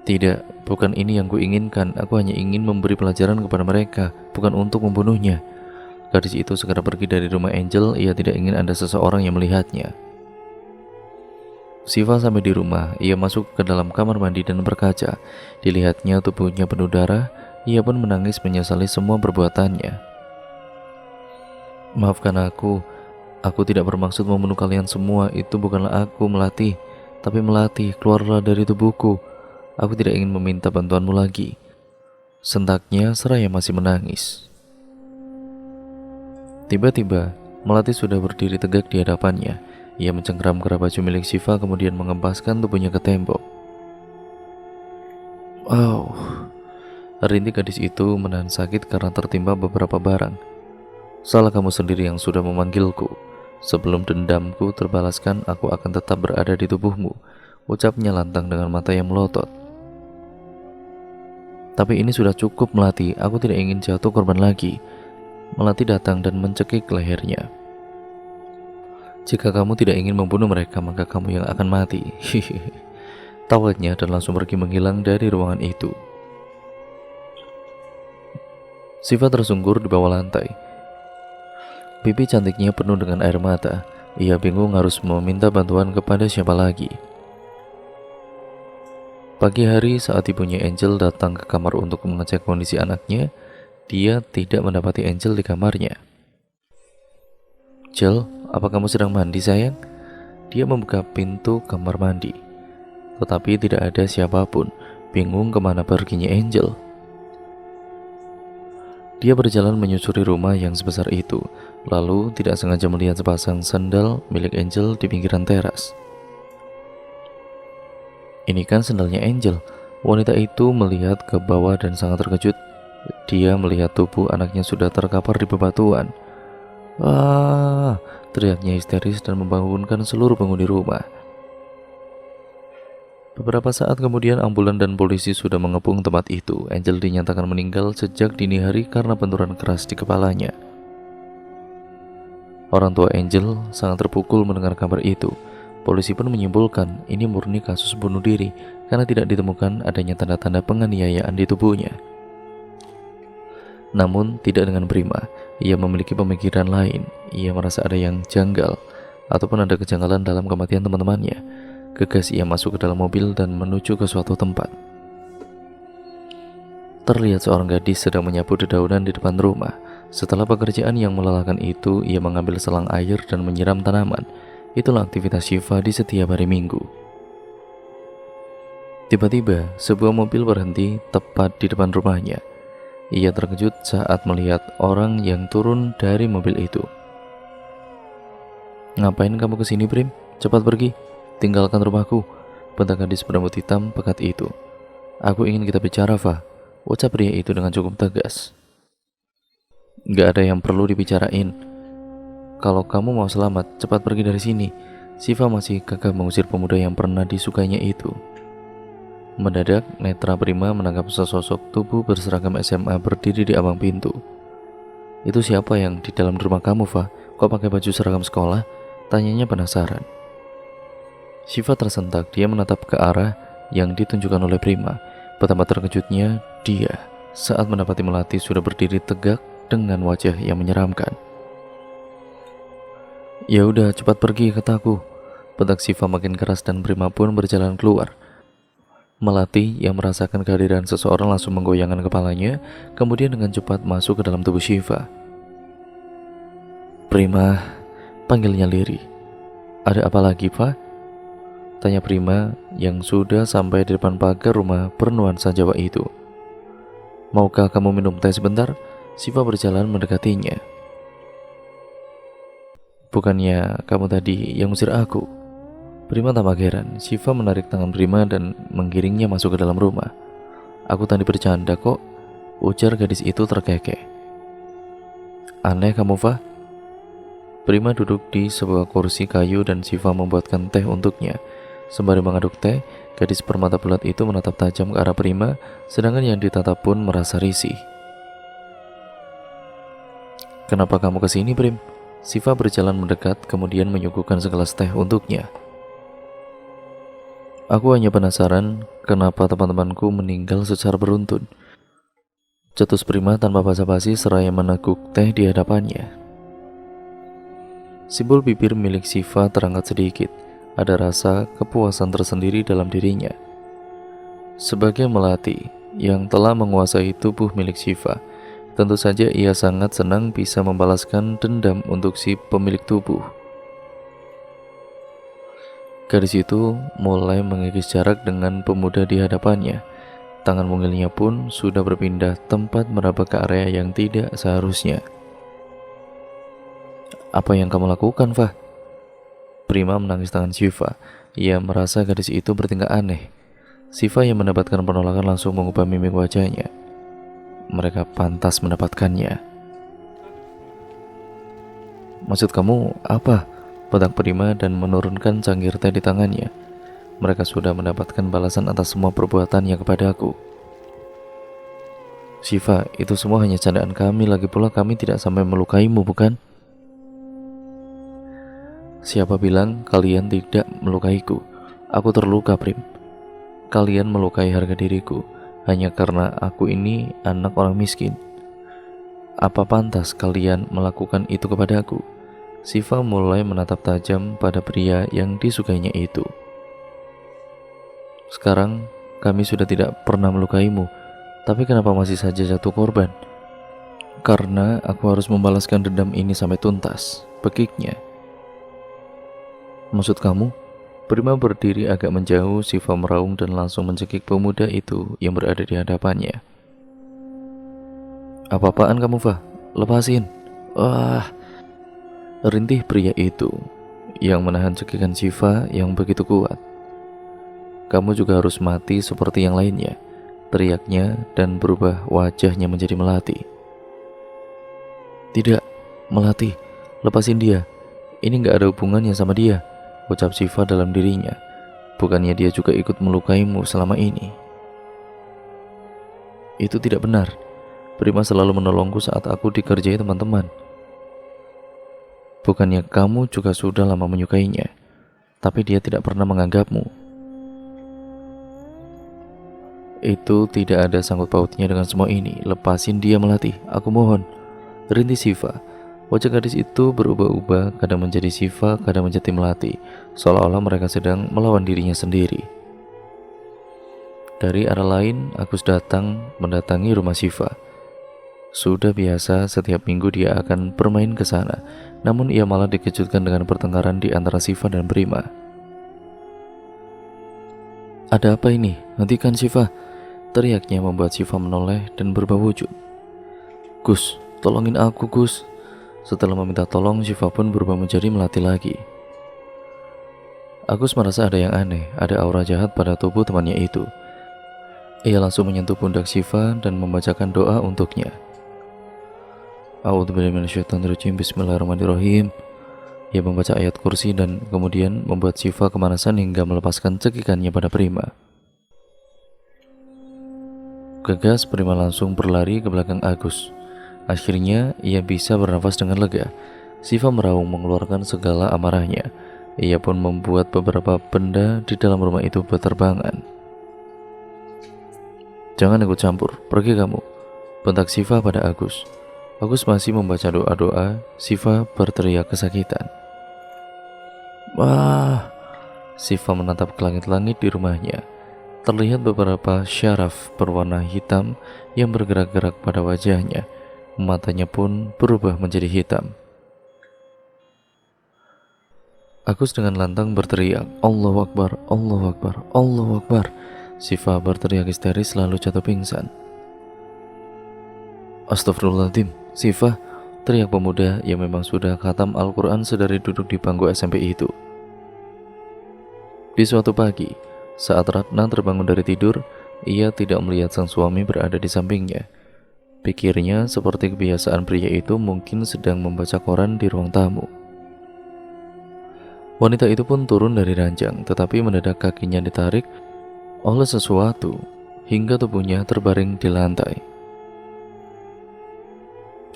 "Tidak, bukan ini yang kuinginkan. Aku hanya ingin memberi pelajaran kepada mereka, bukan untuk membunuhnya." Gadis itu segera pergi dari rumah Angel. Ia tidak ingin ada seseorang yang melihatnya. Siva sampai di rumah. Ia masuk ke dalam kamar mandi dan berkaca. Dilihatnya tubuhnya penuh darah. Ia pun menangis menyesali semua perbuatannya. "Maafkan aku. Aku tidak bermaksud membunuh kalian semua. Itu bukanlah aku, Melati. Tapi Melati, keluarlah dari tubuhku. Aku tidak ingin meminta bantuanmu lagi," sentaknya seraya masih menangis. Tiba-tiba, Melati sudah berdiri tegak di hadapannya. Ia mencengkeram kerak baju milik Siva kemudian mengempaskan tubuhnya ke tembok. "Wow!" Rintik gadis itu menahan sakit karena tertimpa beberapa barang. "Salah kamu sendiri yang sudah memanggilku. Sebelum dendamku terbalaskan, aku akan tetap berada di tubuhmu," ucapnya lantang dengan mata yang melotot. "Tapi ini sudah cukup, Melati. Aku tidak ingin jatuh korban lagi." Melati datang dan mencekik lehernya. "Jika kamu tidak ingin membunuh mereka, maka kamu yang akan mati." Tawanya dan langsung pergi menghilang dari ruangan itu. Siva tersungkur di bawah lantai. Pipi cantiknya penuh dengan air mata. Ia bingung harus meminta bantuan kepada siapa lagi. Pagi hari saat ibunya Angel datang ke kamar untuk mengecek kondisi anaknya, dia tidak mendapati Angel di kamarnya. "Angel, apa kamu sedang mandi, sayang?" Dia membuka pintu kamar mandi, tetapi tidak ada siapapun. Bingung kemana perginya Angel. Dia berjalan menyusuri rumah yang sebesar itu, lalu tidak sengaja melihat sepasang sandal milik Angel di pinggiran teras. "Ini kan sandalnya Angel." Wanita itu melihat ke bawah dan sangat terkejut. Dia melihat tubuh anaknya sudah terkapar di bebatuan. "Wah!" teriaknya histeris dan membangunkan seluruh penghuni rumah. Beberapa saat kemudian ambulan dan polisi sudah mengepung tempat itu. Angel dinyatakan meninggal sejak dini hari karena benturan keras di kepalanya. Orang tua Angel sangat terpukul mendengar kabar itu. Polisi pun menyimpulkan ini murni kasus bunuh diri karena tidak ditemukan adanya tanda-tanda penganiayaan di tubuhnya. Namun tidak dengan Prima. Ia memiliki pemikiran lain. Ia merasa ada yang janggal ataupun ada kejanggalan dalam kematian teman-temannya. Gegas ia masuk ke dalam mobil dan menuju ke suatu tempat. Terlihat seorang gadis sedang menyapu dedaunan di depan rumah. Setelah pekerjaan yang melelahkan itu, ia mengambil selang air dan menyiram tanaman. Itulah aktivitas Syifa di setiap hari Minggu. Tiba-tiba, sebuah mobil berhenti tepat di depan rumahnya. Ia terkejut saat melihat orang yang turun dari mobil itu. "Ngapain kamu kesini, Prim? Cepat pergi, tinggalkan rumahku," bentak gadis berambut hitam pekat itu. "Aku ingin kita bicara, Fa," ucap pria itu dengan cukup tegas. "Gak ada yang perlu dibicarain. Kalau kamu mau selamat, cepat pergi dari sini." Syifa masih gagah mengusir pemuda yang pernah disukainya itu. Mendadak, netra Prima menangkap sesosok tubuh berseragam SMA berdiri di abang pintu. "Itu siapa yang di dalam rumah kamu, Fa? Kok pakai baju seragam sekolah?" tanyanya penasaran. Syifa tersentak, dia menatap ke arah yang ditunjukkan oleh Prima. Betapa terkejutnya dia saat mendapati Melati sudah berdiri tegak dengan wajah yang menyeramkan. "Ya udah, cepat pergi," kataku, bentak Syifa makin keras dan Prima pun berjalan keluar. Melati yang merasakan kehadiran seseorang langsung menggoyangkan kepalanya, kemudian dengan cepat masuk ke dalam tubuh Syifa. "Prima," panggilnya lirih. "Ada apa lagi, Pak?" tanya Prima yang sudah sampai di depan pagar rumah bernuansa Jawa itu. "Maukah kamu minum teh sebentar?" Syifa berjalan mendekatinya. "Bukannya kamu tadi yang usir aku?" Prima tampak heran. Syifa menarik tangan Prima dan menggiringnya masuk ke dalam rumah. "Aku tadi bercanda kok," ujar gadis itu terkekeh. "Aneh kamu, Fa." Prima duduk di sebuah kursi kayu dan Syifa membuatkan teh untuknya. Sembari mengaduk teh, gadis bermata bulat itu menatap tajam ke arah Prima, sedangkan yang ditatap pun merasa risih. "Kenapa kamu kesini, Prim?" Syifa berjalan mendekat, kemudian menyuguhkan segelas teh untuknya. "Aku hanya penasaran kenapa teman-temanku meninggal secara beruntun," cetus Prima tanpa basa-basi seraya meneguk teh di hadapannya. Simbol bibir milik Syifa terangkat sedikit. Ada rasa kepuasan tersendiri dalam dirinya. Sebagai Melati yang telah menguasai tubuh milik Syifa, tentu saja ia sangat senang bisa membalaskan dendam untuk si pemilik tubuh. Gadis itu mulai mengikis jarak dengan pemuda di hadapannya. Tangan mungilnya pun sudah berpindah tempat meraba ke area yang tidak seharusnya. "Apa yang kamu lakukan, Fa?" Prima menangis tangan Syifa. Ia merasa gadis itu bertingkah aneh. Syifa yang mendapatkan penolakan langsung mengubah mimik wajahnya. Mereka pantas mendapatkannya. "Maksud kamu apa?" bentak Prima dan menurunkan cangkir teh di tangannya. "Mereka sudah mendapatkan balasan atas semua perbuatannya kepadaku." "Syifa, itu semua hanya candaan kami, lagi pula kami tidak sampai melukaimu, bukan?" "Siapa bilang kalian tidak melukaiku? Aku terluka, Prim. Kalian melukai harga diriku hanya karena aku ini anak orang miskin. Apa pantas kalian melakukan itu kepadaku?" Syifa mulai menatap tajam pada pria yang disukainya itu. "Sekarang kami sudah tidak pernah melukaimu, tapi kenapa masih saja jatuh korban?" "Karena aku harus membalaskan dendam ini sampai tuntas," pekiknya. "Maksud kamu?" Prima berdiri agak menjauh. Syifa meraung dan langsung mencekik pemuda itu yang berada di hadapannya. "Apa-apaan kamu, Fa? Lepasin!" "Wah!" rintih pria itu yang menahan cekikan Syifa yang begitu kuat. "Kamu juga harus mati seperti yang lainnya," teriaknya dan berubah wajahnya menjadi Melati. "Tidak, Melati, lepasin dia. Ini gak ada hubungannya sama dia," ucap Syifa dalam dirinya. "Bukannya dia juga ikut melukaimu selama ini?" "Itu tidak benar. Prima selalu menolongku saat aku dikerjai teman-teman." "Bukannya kamu juga sudah lama menyukainya, tapi dia tidak pernah menganggapmu?" "Itu tidak ada sangkut pautnya dengan semua ini. Lepasin dia, Melati, aku mohon," rintih Syifa. Wajah gadis itu berubah-ubah, kadang menjadi Syifa, kadang menjadi Melati, seolah-olah mereka sedang melawan dirinya sendiri. Dari arah lain, Agus mendatangi rumah Syifa. Sudah biasa, setiap minggu dia akan bermain ke sana, namun ia malah dikejutkan dengan pertengkaran di antara Syifa dan Prima. "Ada apa ini? Hentikan Syifa!" teriaknya membuat Syifa menoleh dan berubah wujud. "Gus, tolongin aku Gus." Setelah meminta tolong, Syifa pun berubah menjadi Melati lagi. Agus merasa ada yang aneh, ada aura jahat pada tubuh temannya itu. Ia langsung menyentuh pundak Syifa dan membacakan doa untuknya. A'udzubillahi minasyaitonirrajim, bismillahirrahmanirrahim. Ia membaca ayat kursi dan kemudian membuat Syifa kemanasan hingga melepaskan cekikannya pada Prima. Gegas, Prima langsung berlari ke belakang Agus. Akhirnya ia bisa bernafas dengan lega. Syifa meraung mengeluarkan segala amarahnya. Ia pun membuat beberapa benda di dalam rumah itu berterbangan. "Jangan ikut campur, pergi kamu," bentak Syifa pada Agus. Agus masih membaca doa-doa. Syifa berteriak kesakitan. "Wah!" Syifa menatap ke langit-langit di rumahnya. Terlihat beberapa syaraf berwarna hitam yang bergerak-gerak pada wajahnya. Matanya pun berubah menjadi hitam. Agus dengan lantang berteriak, "Allahu Akbar, Allahu Akbar, Allahu Akbar." Syifa berteriak histeris lalu jatuh pingsan. "Astagfirullahaladzim, Syifa!" teriak pemuda yang memang sudah khatam Al-Quran sedari duduk di bangku SMP itu. Di suatu pagi, saat Ratna terbangun dari tidur, ia tidak melihat sang suami berada di sampingnya. Pikirnya seperti kebiasaan pria itu mungkin sedang membaca koran di ruang tamu. Wanita itu pun turun dari ranjang, tetapi mendadak kakinya ditarik oleh sesuatu hingga tubuhnya terbaring di lantai.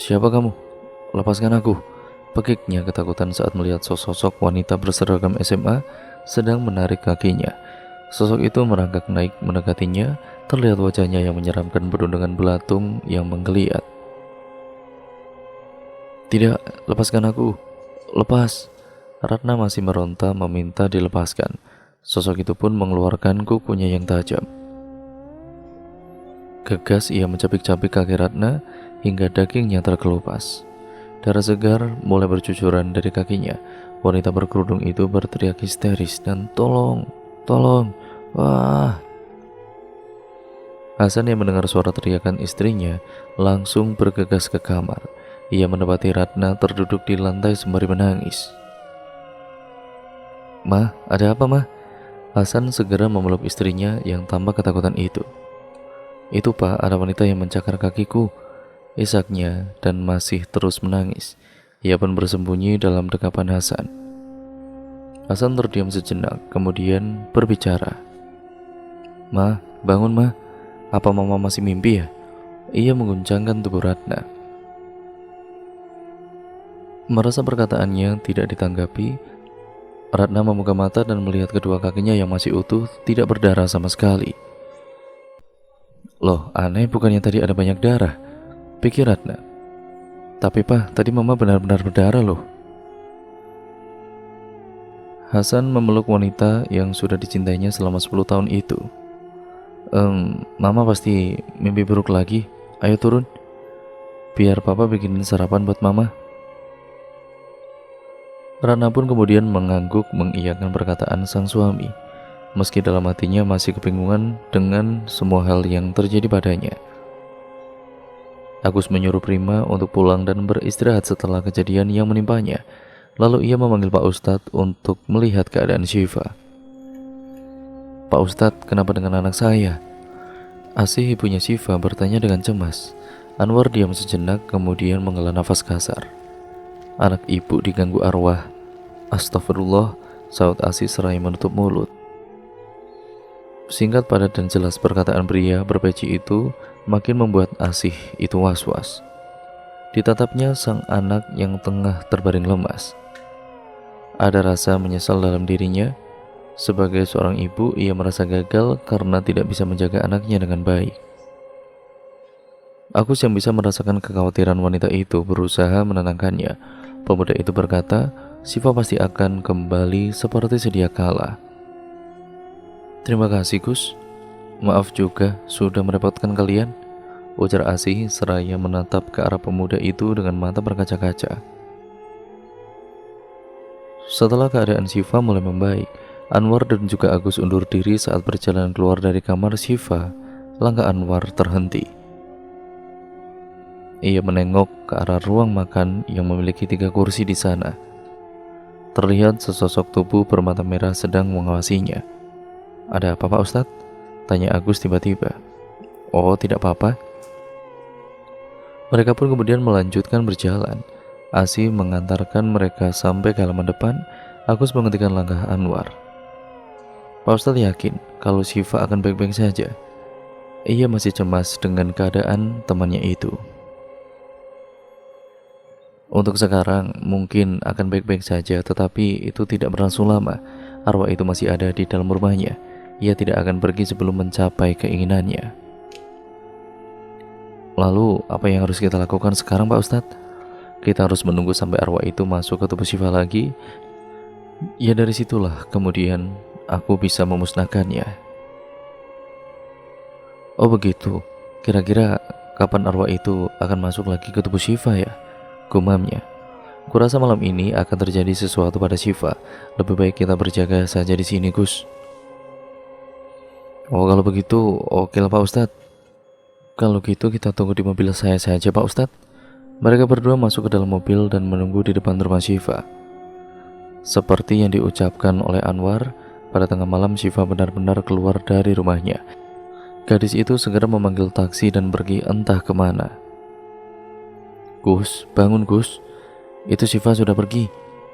"Siapa kamu? Lepaskan aku!" Pekiknya ketakutan saat melihat sosok wanita berseragam SMA sedang menarik kakinya. Sosok itu merangkak naik mendekatinya, terlihat wajahnya yang menyeramkan penuh dengan belatung yang menggeliat. "Tidak, lepaskan aku, lepas!" Ratna masih meronta meminta dilepaskan. Sosok itu pun mengeluarkan kukunya yang tajam. Gegas ia mencapik-capik kaki Ratna hingga dagingnya terkelupas. Darah segar mulai bercucuran dari kakinya. Wanita berkerudung itu berteriak histeris dan "Tolong, tolong, wah!" Hasan yang mendengar suara teriakan istrinya langsung bergegas ke kamar. Ia mendapati Ratna terduduk di lantai sembari menangis. "Ma, ada apa, Ma?" Hasan segera memeluk istrinya yang tampak ketakutan itu. "Itu Pak, ada wanita yang mencakar kakiku," isaknya, dan masih terus menangis. Ia pun bersembunyi dalam dekapan Hasan. Hasan terdiam sejenak, kemudian berbicara. "Ma, bangun Ma, apa Mama masih mimpi ya?" Ia mengguncangkan tubuh Ratna. Merasa perkataannya tidak ditanggapi, Ratna membuka mata dan melihat kedua kakinya yang masih utuh, tidak berdarah sama sekali. "Loh, aneh, bukannya tadi ada banyak darah?" pikir Ratna. "Tapi Pak, tadi Mama benar-benar berdarah loh." Hasan memeluk wanita yang sudah dicintainya selama 10 tahun itu. Mama pasti mimpi buruk lagi. Ayo turun, biar Papa bikinin sarapan buat Mama." Ratna pun kemudian mengangguk mengiyakan perkataan sang suami, meski dalam hatinya masih kebingungan dengan semua hal yang terjadi padanya. Agus menyuruh Prima untuk pulang dan beristirahat setelah kejadian yang menimpanya. Lalu ia memanggil Pak Ustadz untuk melihat keadaan Syifa. "Pak Ustadz, kenapa dengan anak saya?" Asih ibunya Syifa bertanya dengan cemas. Anwar diam sejenak kemudian menghela nafas kasar. "Anak ibu diganggu arwah." "Astagfirullah," saut Asih seraya menutup mulut. Singkat, padat, dan jelas perkataan pria berpeci itu makin membuat Asih itu was-was. Ditatapnya sang anak yang tengah terbaring lemas. Ada rasa menyesal dalam dirinya. Sebagai seorang ibu, ia merasa gagal karena tidak bisa menjaga anaknya dengan baik. Agus yang bisa merasakan kekhawatiran wanita itu berusaha menenangkannya. Pemuda itu berkata, Syifa pasti akan kembali seperti sedia kala. Terima kasih Gus. Maaf juga sudah merepotkan kalian, ujar Asih seraya menatap ke arah pemuda itu dengan mata berkaca-kaca. Setelah keadaan Syifa mulai membaik, Anwar dan juga Agus undur diri saat berjalan keluar dari kamar Syifa. Langkah Anwar terhenti. Ia menengok ke arah ruang makan yang memiliki 3 kursi di sana. Terlihat sesosok tubuh bermata merah sedang mengawasinya. Ada apa Pak Ustadz? Tanya Agus tiba-tiba. Oh, tidak apa-apa. Mereka pun kemudian melanjutkan berjalan. Asih mengantarkan mereka sampai ke halaman depan. Agus menghentikan langkah Anwar. Pak Ustadz yakin kalau Syifa akan baik-baik saja. Ia masih cemas dengan keadaan temannya itu. Untuk sekarang mungkin akan baik-baik saja, tetapi itu tidak berlangsung lama. Arwah itu masih ada di dalam rumahnya. Ia tidak akan pergi sebelum mencapai keinginannya. Lalu apa yang harus kita lakukan sekarang Pak Ustadz? Kita harus menunggu sampai arwah itu masuk ke tubuh Syifa lagi. Ya dari situlah kemudian aku bisa memusnahkannya. Oh begitu. Kira-kira kapan arwah itu akan masuk lagi ke tubuh Syifa ya? Gumamnya. Kurasa malam ini akan terjadi sesuatu pada Syifa. Lebih baik kita berjaga saja di sini Gus. Oh kalau begitu oke lah Pak Ustadz. Kalau gitu kita tunggu di mobil saya saja Pak Ustadz. Mereka berdua masuk ke dalam mobil dan menunggu di depan rumah Syifa. Seperti yang diucapkan oleh Anwar, pada tengah malam Syifa benar-benar keluar dari rumahnya. Gadis itu segera memanggil taksi dan pergi entah kemana. Gus, bangun Gus. Itu Syifa sudah pergi,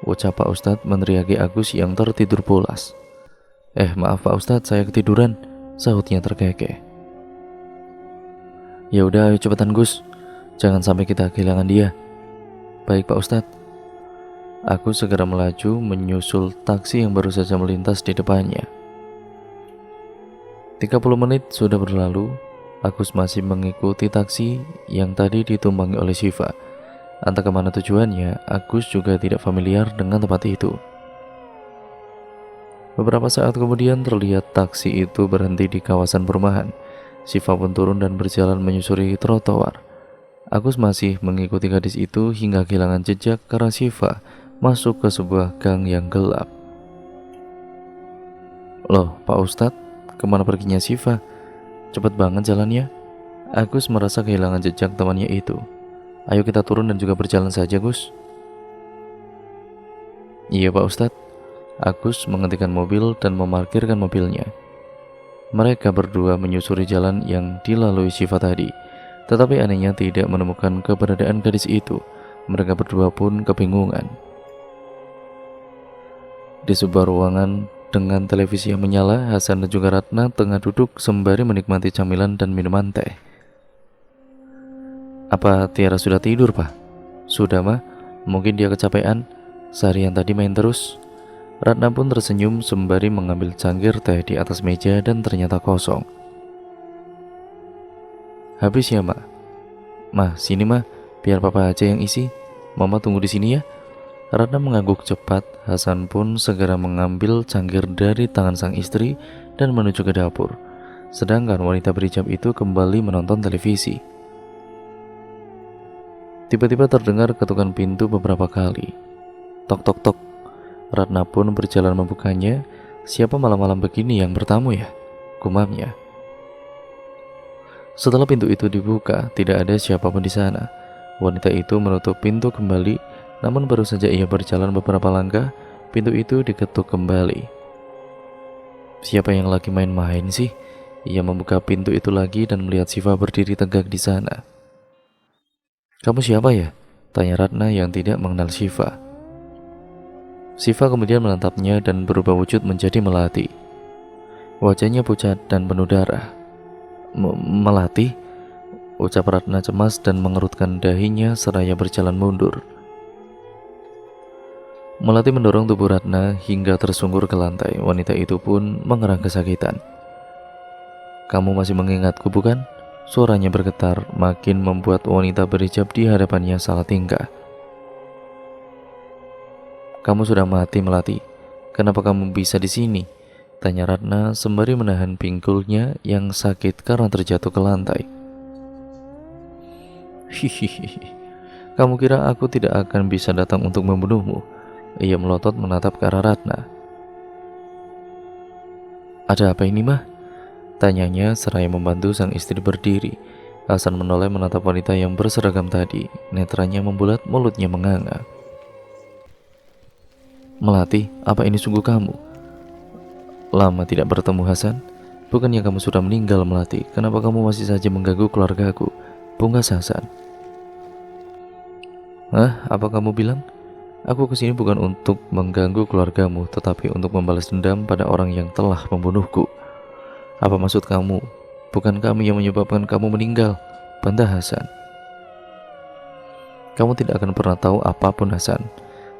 ucap Pak Ustadz meneriaki Agus yang tertidur pulas. Maaf Pak Ustadz, saya ketiduran, sahutnya terkekeh. Ya udah, ayo cepetan Gus. Jangan sampai kita kehilangan dia. Baik Pak Ustadz. Aku segera melaju menyusul taksi yang baru saja melintas di depannya. 30 menit sudah berlalu. Agus masih mengikuti taksi yang tadi ditumpangi oleh Syifa. Entah kemana tujuannya, Agus juga tidak familiar dengan tempat itu. Beberapa saat kemudian terlihat taksi itu berhenti di kawasan perumahan. Syifa pun turun dan berjalan menyusuri trotoar. Agus masih mengikuti gadis itu hingga kehilangan jejak karena Syifa masuk ke sebuah gang yang gelap. Loh, Pak Ustadz, kemana perginya Syifa? Cepat banget jalannya. Agus merasa kehilangan jejak temannya itu. Ayo kita turun dan juga berjalan saja, Gus. Iya, Pak Ustadz. Agus menghentikan mobil dan memarkirkan mobilnya. Mereka berdua menyusuri jalan yang dilalui Syifa tadi, tetapi anehnya tidak menemukan keberadaan gadis itu. Mereka berdua pun kebingungan. Di sebuah ruangan dengan televisi yang menyala, Hasan dan juga Ratna tengah duduk sembari menikmati camilan dan minuman teh. Apa Tiara sudah tidur, Pak? Sudah, Mah. Mungkin dia kecapean. Seharian tadi main terus. Ratna pun tersenyum sembari mengambil cangkir teh di atas meja dan ternyata kosong. Habis ya, Mak? Mah, sini Mah, biar Papa aja yang isi. Mama tunggu di sini ya. Ratna mengangguk cepat. Hasan pun segera mengambil cangkir dari tangan sang istri dan menuju ke dapur. Sedangkan wanita berhijab itu kembali menonton televisi. Tiba-tiba terdengar ketukan pintu beberapa kali. Tok tok tok. Ratna pun berjalan membukanya. Siapa malam-malam begini yang bertamu ya? Gumamnya. Setelah pintu itu dibuka, tidak ada siapapun di sana. Wanita itu menutup pintu kembali, namun baru saja ia berjalan beberapa langkah, pintu itu diketuk kembali. Siapa yang lagi main-main sih? Ia membuka pintu itu lagi dan melihat Syifa berdiri tegak di sana. Kamu siapa ya? Tanya Ratna yang tidak mengenal Syifa. Syifa kemudian menatapnya dan berubah wujud menjadi Melati. Wajahnya pucat dan penuh darah. Melati? Ucap Ratna cemas dan mengerutkan dahinya seraya berjalan mundur. Melati mendorong tubuh Ratna hingga tersungkur ke lantai. Wanita itu pun mengerang kesakitan. Kamu masih mengingatku bukan? Suaranya bergetar, makin membuat wanita berhijab di hadapannya salah tingkah. "Kamu sudah mati, Melati. Kenapa kamu bisa di sini?" tanya Ratna sembari menahan pinggulnya yang sakit karena terjatuh ke lantai. "Hihihi, kamu kira aku tidak akan bisa datang untuk membunuhmu?" Ia melotot menatap ke arah Ratna. "Ada apa ini, Mah?" tanyanya seraya membantu sang istri berdiri. Hasan menoleh menatap wanita yang berseragam tadi. Netranya membulat, mulutnya menganga. "Melati, apa ini sungguh kamu? Lama tidak bertemu, Hasan. Bukannya kamu sudah meninggal, Melati? Kenapa kamu masih saja mengganggu keluargaku?" pungkas Hasan. "Hah? Apa kamu bilang? Aku kesini bukan untuk mengganggu keluargamu, tetapi untuk membalas dendam pada orang yang telah membunuhku. Apa maksud kamu? Bukan kami yang menyebabkan kamu meninggal," bantah Hasan. "Kamu tidak akan pernah tahu apapun, Hasan.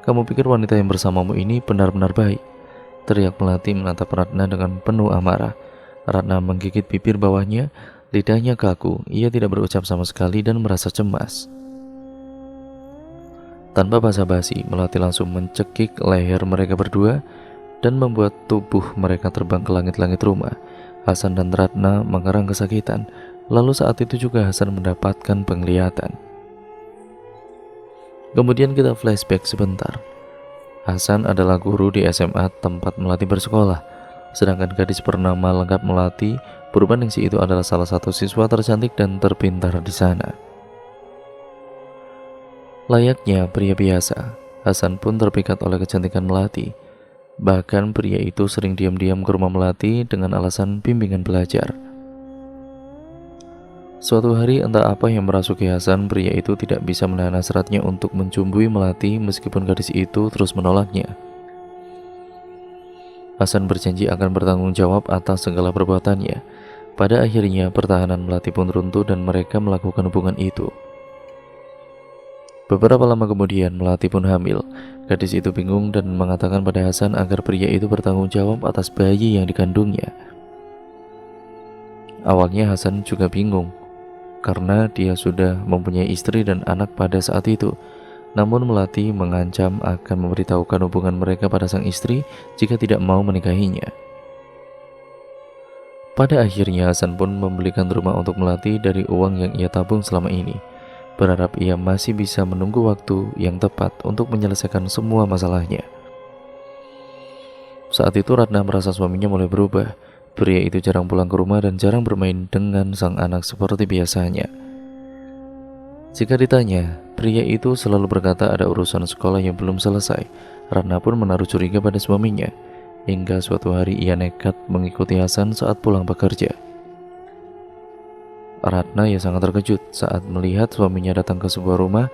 Kamu pikir wanita yang bersamamu ini benar-benar baik?" teriak Melati menatap Ratna dengan penuh amarah. Ratna menggigit bibir bawahnya, lidahnya kaku. Ia tidak berucap sama sekali dan merasa cemas. Tanpa basa-basi, Melati langsung mencekik leher mereka berdua dan membuat tubuh mereka terbang ke langit-langit rumah. Hasan dan Ratna mengerang kesakitan. Lalu saat itu juga Hasan mendapatkan penglihatan. Kemudian kita flashback sebentar. Hasan adalah guru di SMA tempat Melati bersekolah. Sedangkan gadis bernama lengkap Melati, Purbaningsih itu adalah salah satu siswa tercantik dan terpintar di sana. Layaknya pria biasa, Hasan pun terpikat oleh kecantikan Melati. Bahkan pria itu sering diam-diam ke rumah Melati dengan alasan bimbingan belajar. Suatu hari entah apa yang merasuki Hasan, pria itu tidak bisa menahan hasratnya untuk mencumbui Melati meskipun gadis itu terus menolaknya. Hasan berjanji akan bertanggung jawab atas segala perbuatannya. Pada akhirnya pertahanan Melati pun runtuh dan mereka melakukan hubungan itu. Beberapa lama kemudian Melati pun hamil. Gadis itu bingung dan mengatakan pada Hasan agar pria itu bertanggung jawab atas bayi yang dikandungnya. Awalnya Hasan juga bingung karena dia sudah mempunyai istri dan anak pada saat itu. Namun Melati mengancam akan memberitahukan hubungan mereka pada sang istri jika tidak mau menikahinya. Pada akhirnya Hasan pun membelikan rumah untuk Melati dari uang yang ia tabung selama ini, berharap ia masih bisa menunggu waktu yang tepat untuk menyelesaikan semua masalahnya. Saat itu Ratna merasa suaminya mulai berubah. Pria itu jarang pulang ke rumah dan jarang bermain dengan sang anak seperti biasanya. Jika ditanya, pria itu selalu berkata ada urusan sekolah yang belum selesai. Ratna pun menaruh curiga pada suaminya, hingga suatu hari ia nekat mengikuti Hasan saat pulang bekerja. Ratna ya sangat terkejut saat melihat suaminya datang ke sebuah rumah,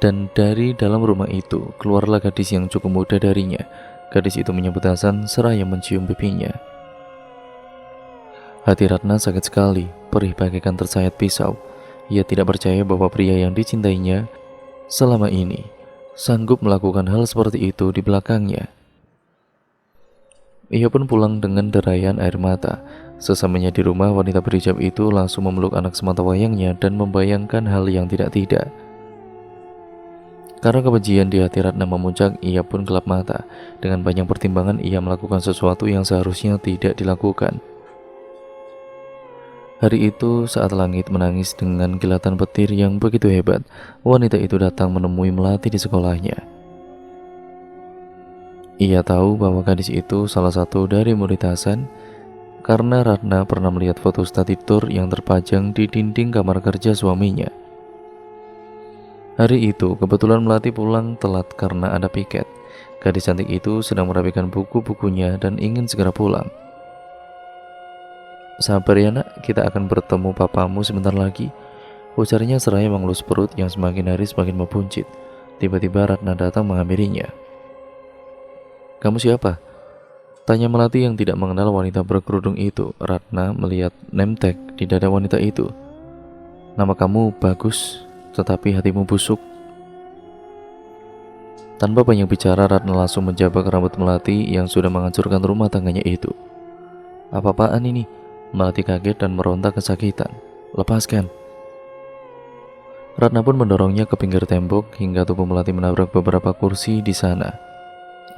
dan dari dalam rumah itu keluarlah gadis yang cukup muda darinya. Gadis itu menyebut Hasan seraya mencium pipinya. Hati Ratna sakit sekali, perih bagaikan tersayat pisau. Ia tidak percaya bahwa pria yang dicintainya selama ini sanggup melakukan hal seperti itu di belakangnya. Ia pun pulang dengan derayan air mata. Sesamanya di rumah, wanita berhijab itu langsung memeluk anak semata wayangnya dan membayangkan hal yang tidak-tidak. Karena kebencian di hati Ratna memuncak, ia pun gelap mata. Dengan banyak pertimbangan, ia melakukan sesuatu yang seharusnya tidak dilakukan. Hari itu, saat langit menangis dengan kilatan petir yang begitu hebat, wanita itu datang menemui Melati di sekolahnya. Ia tahu bahwa gadis itu salah satu dari murid Hasan, karena Ratna pernah melihat foto study tour yang terpajang di dinding kamar kerja suaminya. Hari itu, kebetulan Melati pulang telat karena ada piket. Gadis cantik itu sedang merapikan buku-bukunya dan ingin segera pulang. "Sabar ya nak, kita akan bertemu papamu sebentar lagi," ujarnya seraya mengelus perut yang semakin hari semakin membuncit. Tiba-tiba Ratna datang menghampirinya. "Kamu siapa?" tanya Melati yang tidak mengenal wanita berkerudung itu. Ratna melihat name tag di dada wanita itu. "Nama kamu bagus, tetapi hatimu busuk." Tanpa banyak bicara, Ratna langsung menjabak rambut Melati yang sudah menghancurkan rumah tangganya itu. "Apa-apaan ini?" Melati kaget dan meronta kesakitan. lepaskan. Ratna pun mendorongnya ke pinggir tembok hingga tubuh Melati menabrak beberapa kursi di sana.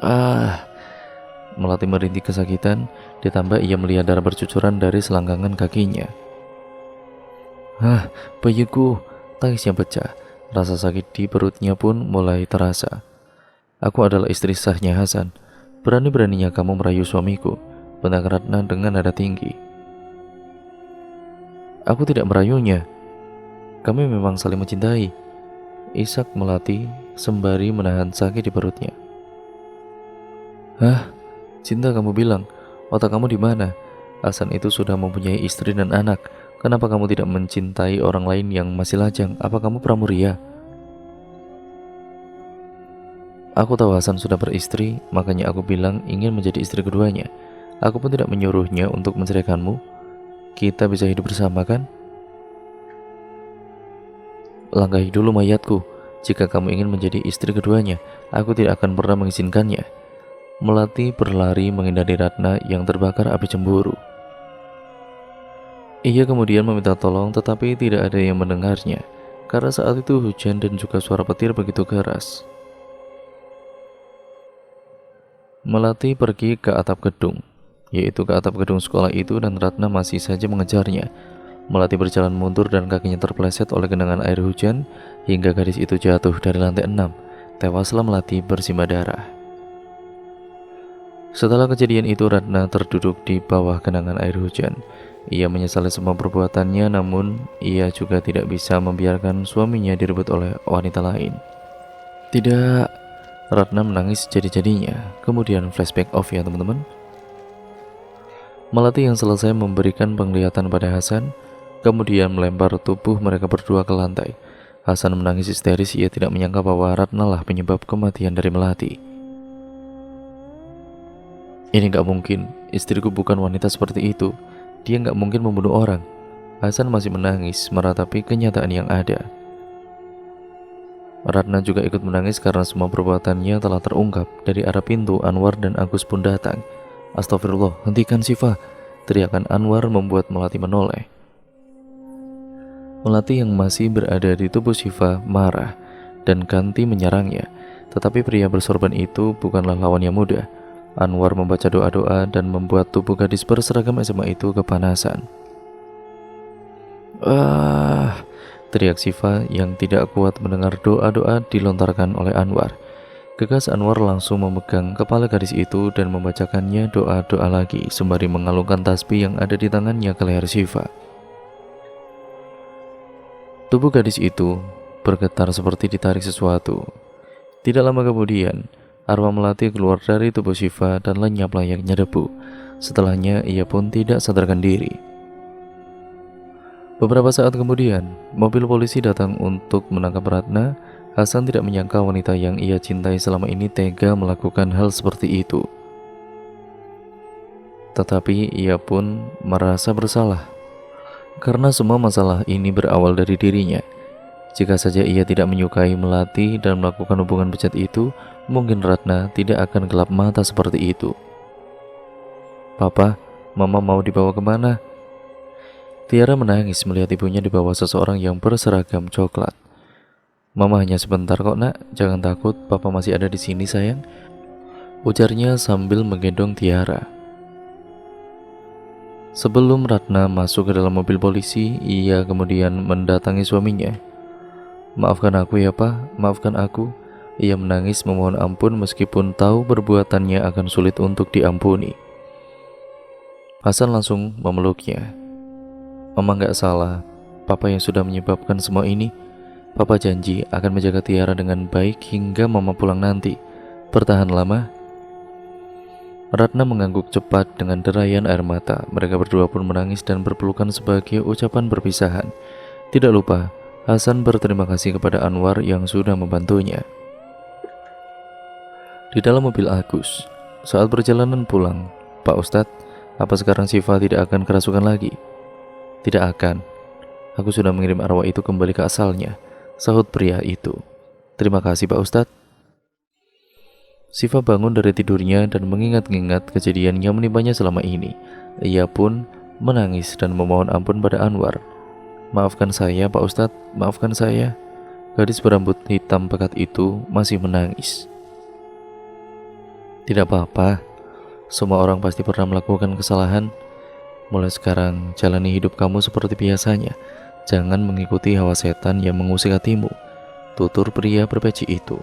Ah, Melati merintih kesakitan, ditambah ia melihat darah bercucuran dari selangkangan kakinya. Bayiku, tangisnya pecah. Rasa sakit di perutnya pun mulai terasa. Aku adalah istri sahnya Hasan. Berani-beraninya kamu merayu suamiku, bentak Ratna dengan nada tinggi. Aku tidak merayunya. Kami memang saling mencintai, isak Melati sembari menahan sakit di perutnya. Cinta kamu bilang? Otak kamu di mana? Hasan itu sudah mempunyai istri dan anak. Kenapa kamu tidak mencintai orang lain yang masih lajang? Apa kamu pramuria? Aku tahu Hasan sudah beristri, makanya aku bilang ingin menjadi istri keduanya. Aku pun tidak menyuruhnya untuk menceraikanmu. Kita bisa hidup bersama, kan? Langkahi dulu mayatku. Jika kamu ingin menjadi istri keduanya, aku tidak akan pernah mengizinkannya. Melati berlari menghindari Ratna yang terbakar api cemburu. Ia kemudian meminta tolong, tetapi tidak ada yang mendengarnya, karena saat itu hujan dan juga suara petir begitu keras. Melati pergi ke atap gedung, yaitu ke atap gedung sekolah itu, dan Ratna masih saja mengejarnya. Melati berjalan mundur dan kakinya terpeleset oleh genangan air hujan hingga gadis itu jatuh dari lantai 6. Tewaslah Melati bersimbah darah. Setelah kejadian itu, Ratna terduduk di bawah genangan air hujan. Ia menyesali semua perbuatannya, namun ia juga tidak bisa membiarkan suaminya direbut oleh wanita lain. Tidak, Ratna menangis jadi-jadinya. Kemudian flashback off ya teman-teman. Melati yang selesai memberikan penglihatan pada Hasan, kemudian melempar tubuh mereka berdua ke lantai. Hasan menangis histeris, ia tidak menyangka bahwa Ratna lah penyebab kematian dari Melati. Ini gak mungkin, istriku bukan wanita seperti itu. Dia gak mungkin membunuh orang. Hasan masih menangis meratapi kenyataan yang ada. Ratna juga ikut menangis karena semua perbuatannya telah terungkap. Dari arah pintu, Anwar dan Agus pun datang. Astagfirullah, hentikan Syifa. Teriakan Anwar membuat Melati menoleh. Melati yang masih berada di tubuh Syifa marah dan ganti menyerangnya. Tetapi pria bersorban itu bukanlah lawan yang mudah. Anwar membaca doa-doa dan membuat tubuh gadis berseragam SMA itu kepanasan. Teriak Syifa yang tidak kuat mendengar doa-doa dilontarkan oleh Anwar. Gegas Anwar langsung memegang kepala gadis itu dan membacakannya doa-doa lagi sembari mengalungkan tasbih yang ada di tangannya ke leher Syifa. Tubuh gadis itu bergetar seperti ditarik sesuatu. Tidak lama kemudian, arwah Melati keluar dari tubuh Syifa dan lenyap layaknya debu. Setelahnya ia pun tidak sadarkan diri. Beberapa saat kemudian, mobil polisi datang untuk menangkap Ratna. Hasan tidak menyangka wanita yang ia cintai selama ini tega melakukan hal seperti itu. Tetapi ia pun merasa bersalah, karena semua masalah ini berawal dari dirinya. Jika saja ia tidak menyukai Melati dan melakukan hubungan bejat itu, mungkin Ratna tidak akan gelap mata seperti itu. Papa, Mama mau dibawa kemana? Tiara menangis melihat ibunya dibawa seseorang yang berseragam coklat. Mama hanya sebentar kok nak, jangan takut, Papa masih ada di sini sayang, ujarnya sambil menggendong Tiara. Sebelum Ratna masuk ke dalam mobil polisi, ia kemudian mendatangi suaminya. Maafkan aku ya Pak, maafkan aku. Ia menangis memohon ampun meskipun tahu perbuatannya akan sulit untuk diampuni. Hasan langsung memeluknya. Mama gak salah, Papa yang sudah menyebabkan semua ini. Papa janji akan menjaga Tiara dengan baik hingga Mama pulang nanti. Bertahanlah Ma. Ratna mengangguk cepat dengan derayan air mata. Mereka berdua pun menangis dan berpelukan sebagai ucapan perpisahan. Tidak lupa, Hasan berterima kasih kepada Anwar yang sudah membantunya. Di dalam mobil Agus, saat perjalanan pulang, Pak Ustadz, apa sekarang Syifa tidak akan kerasukan lagi? Tidak akan. Aku sudah mengirim arwah itu kembali ke asalnya, sahut pria itu. Terima kasih Pak Ustadz. Syifa bangun dari tidurnya dan mengingat-ingat kejadian yang menimpanya selama ini. Ia pun menangis dan memohon ampun pada Anwar. Maafkan saya Pak Ustadz, maafkan saya. Gadis berambut hitam pekat itu masih menangis. Tidak apa-apa, semua orang pasti pernah melakukan kesalahan. Mulai sekarang, jalani hidup kamu seperti biasanya. Jangan mengikuti hawa setan yang mengusik hatimu, tutur pria berpeci itu.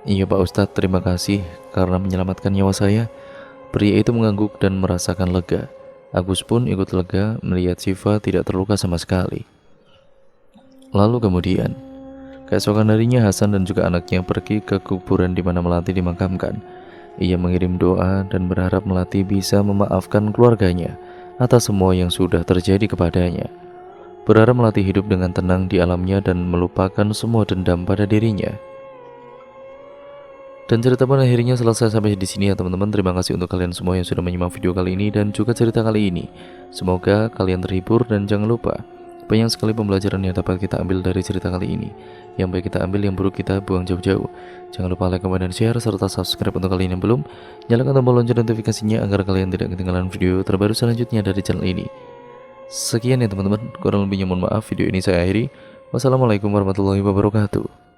Iya Pak Ustadz, terima kasih karena menyelamatkan nyawa saya. Pria itu mengangguk dan merasakan lega. Agus pun ikut lega melihat Syifa tidak terluka sama sekali. Lalu kemudian, keesokan harinya Hasan dan juga anaknya pergi ke kuburan di mana Melati dimakamkan. Ia mengirim doa dan berharap Melati bisa memaafkan keluarganya atas semua yang sudah terjadi kepadanya. Berharap Melati hidup dengan tenang di alamnya dan melupakan semua dendam pada dirinya. Dan cerita pun akhirnya selesai sampai di sini ya teman-teman. Terima kasih untuk kalian semua yang sudah menyimak video kali ini dan juga cerita kali ini. Semoga kalian terhibur dan jangan lupa, banyak sekali pembelajaran yang dapat kita ambil dari cerita kali ini. Yang baik kita ambil, yang buruk kita buang jauh-jauh. Jangan lupa like, comment, dan share, serta subscribe untuk kalian yang belum. Nyalakan tombol lonceng notifikasinya agar kalian tidak ketinggalan video terbaru selanjutnya dari channel ini. Sekian ya teman-teman, kurang lebihnya mohon maaf. Video ini saya akhiri. Wassalamualaikum warahmatullahi wabarakatuh.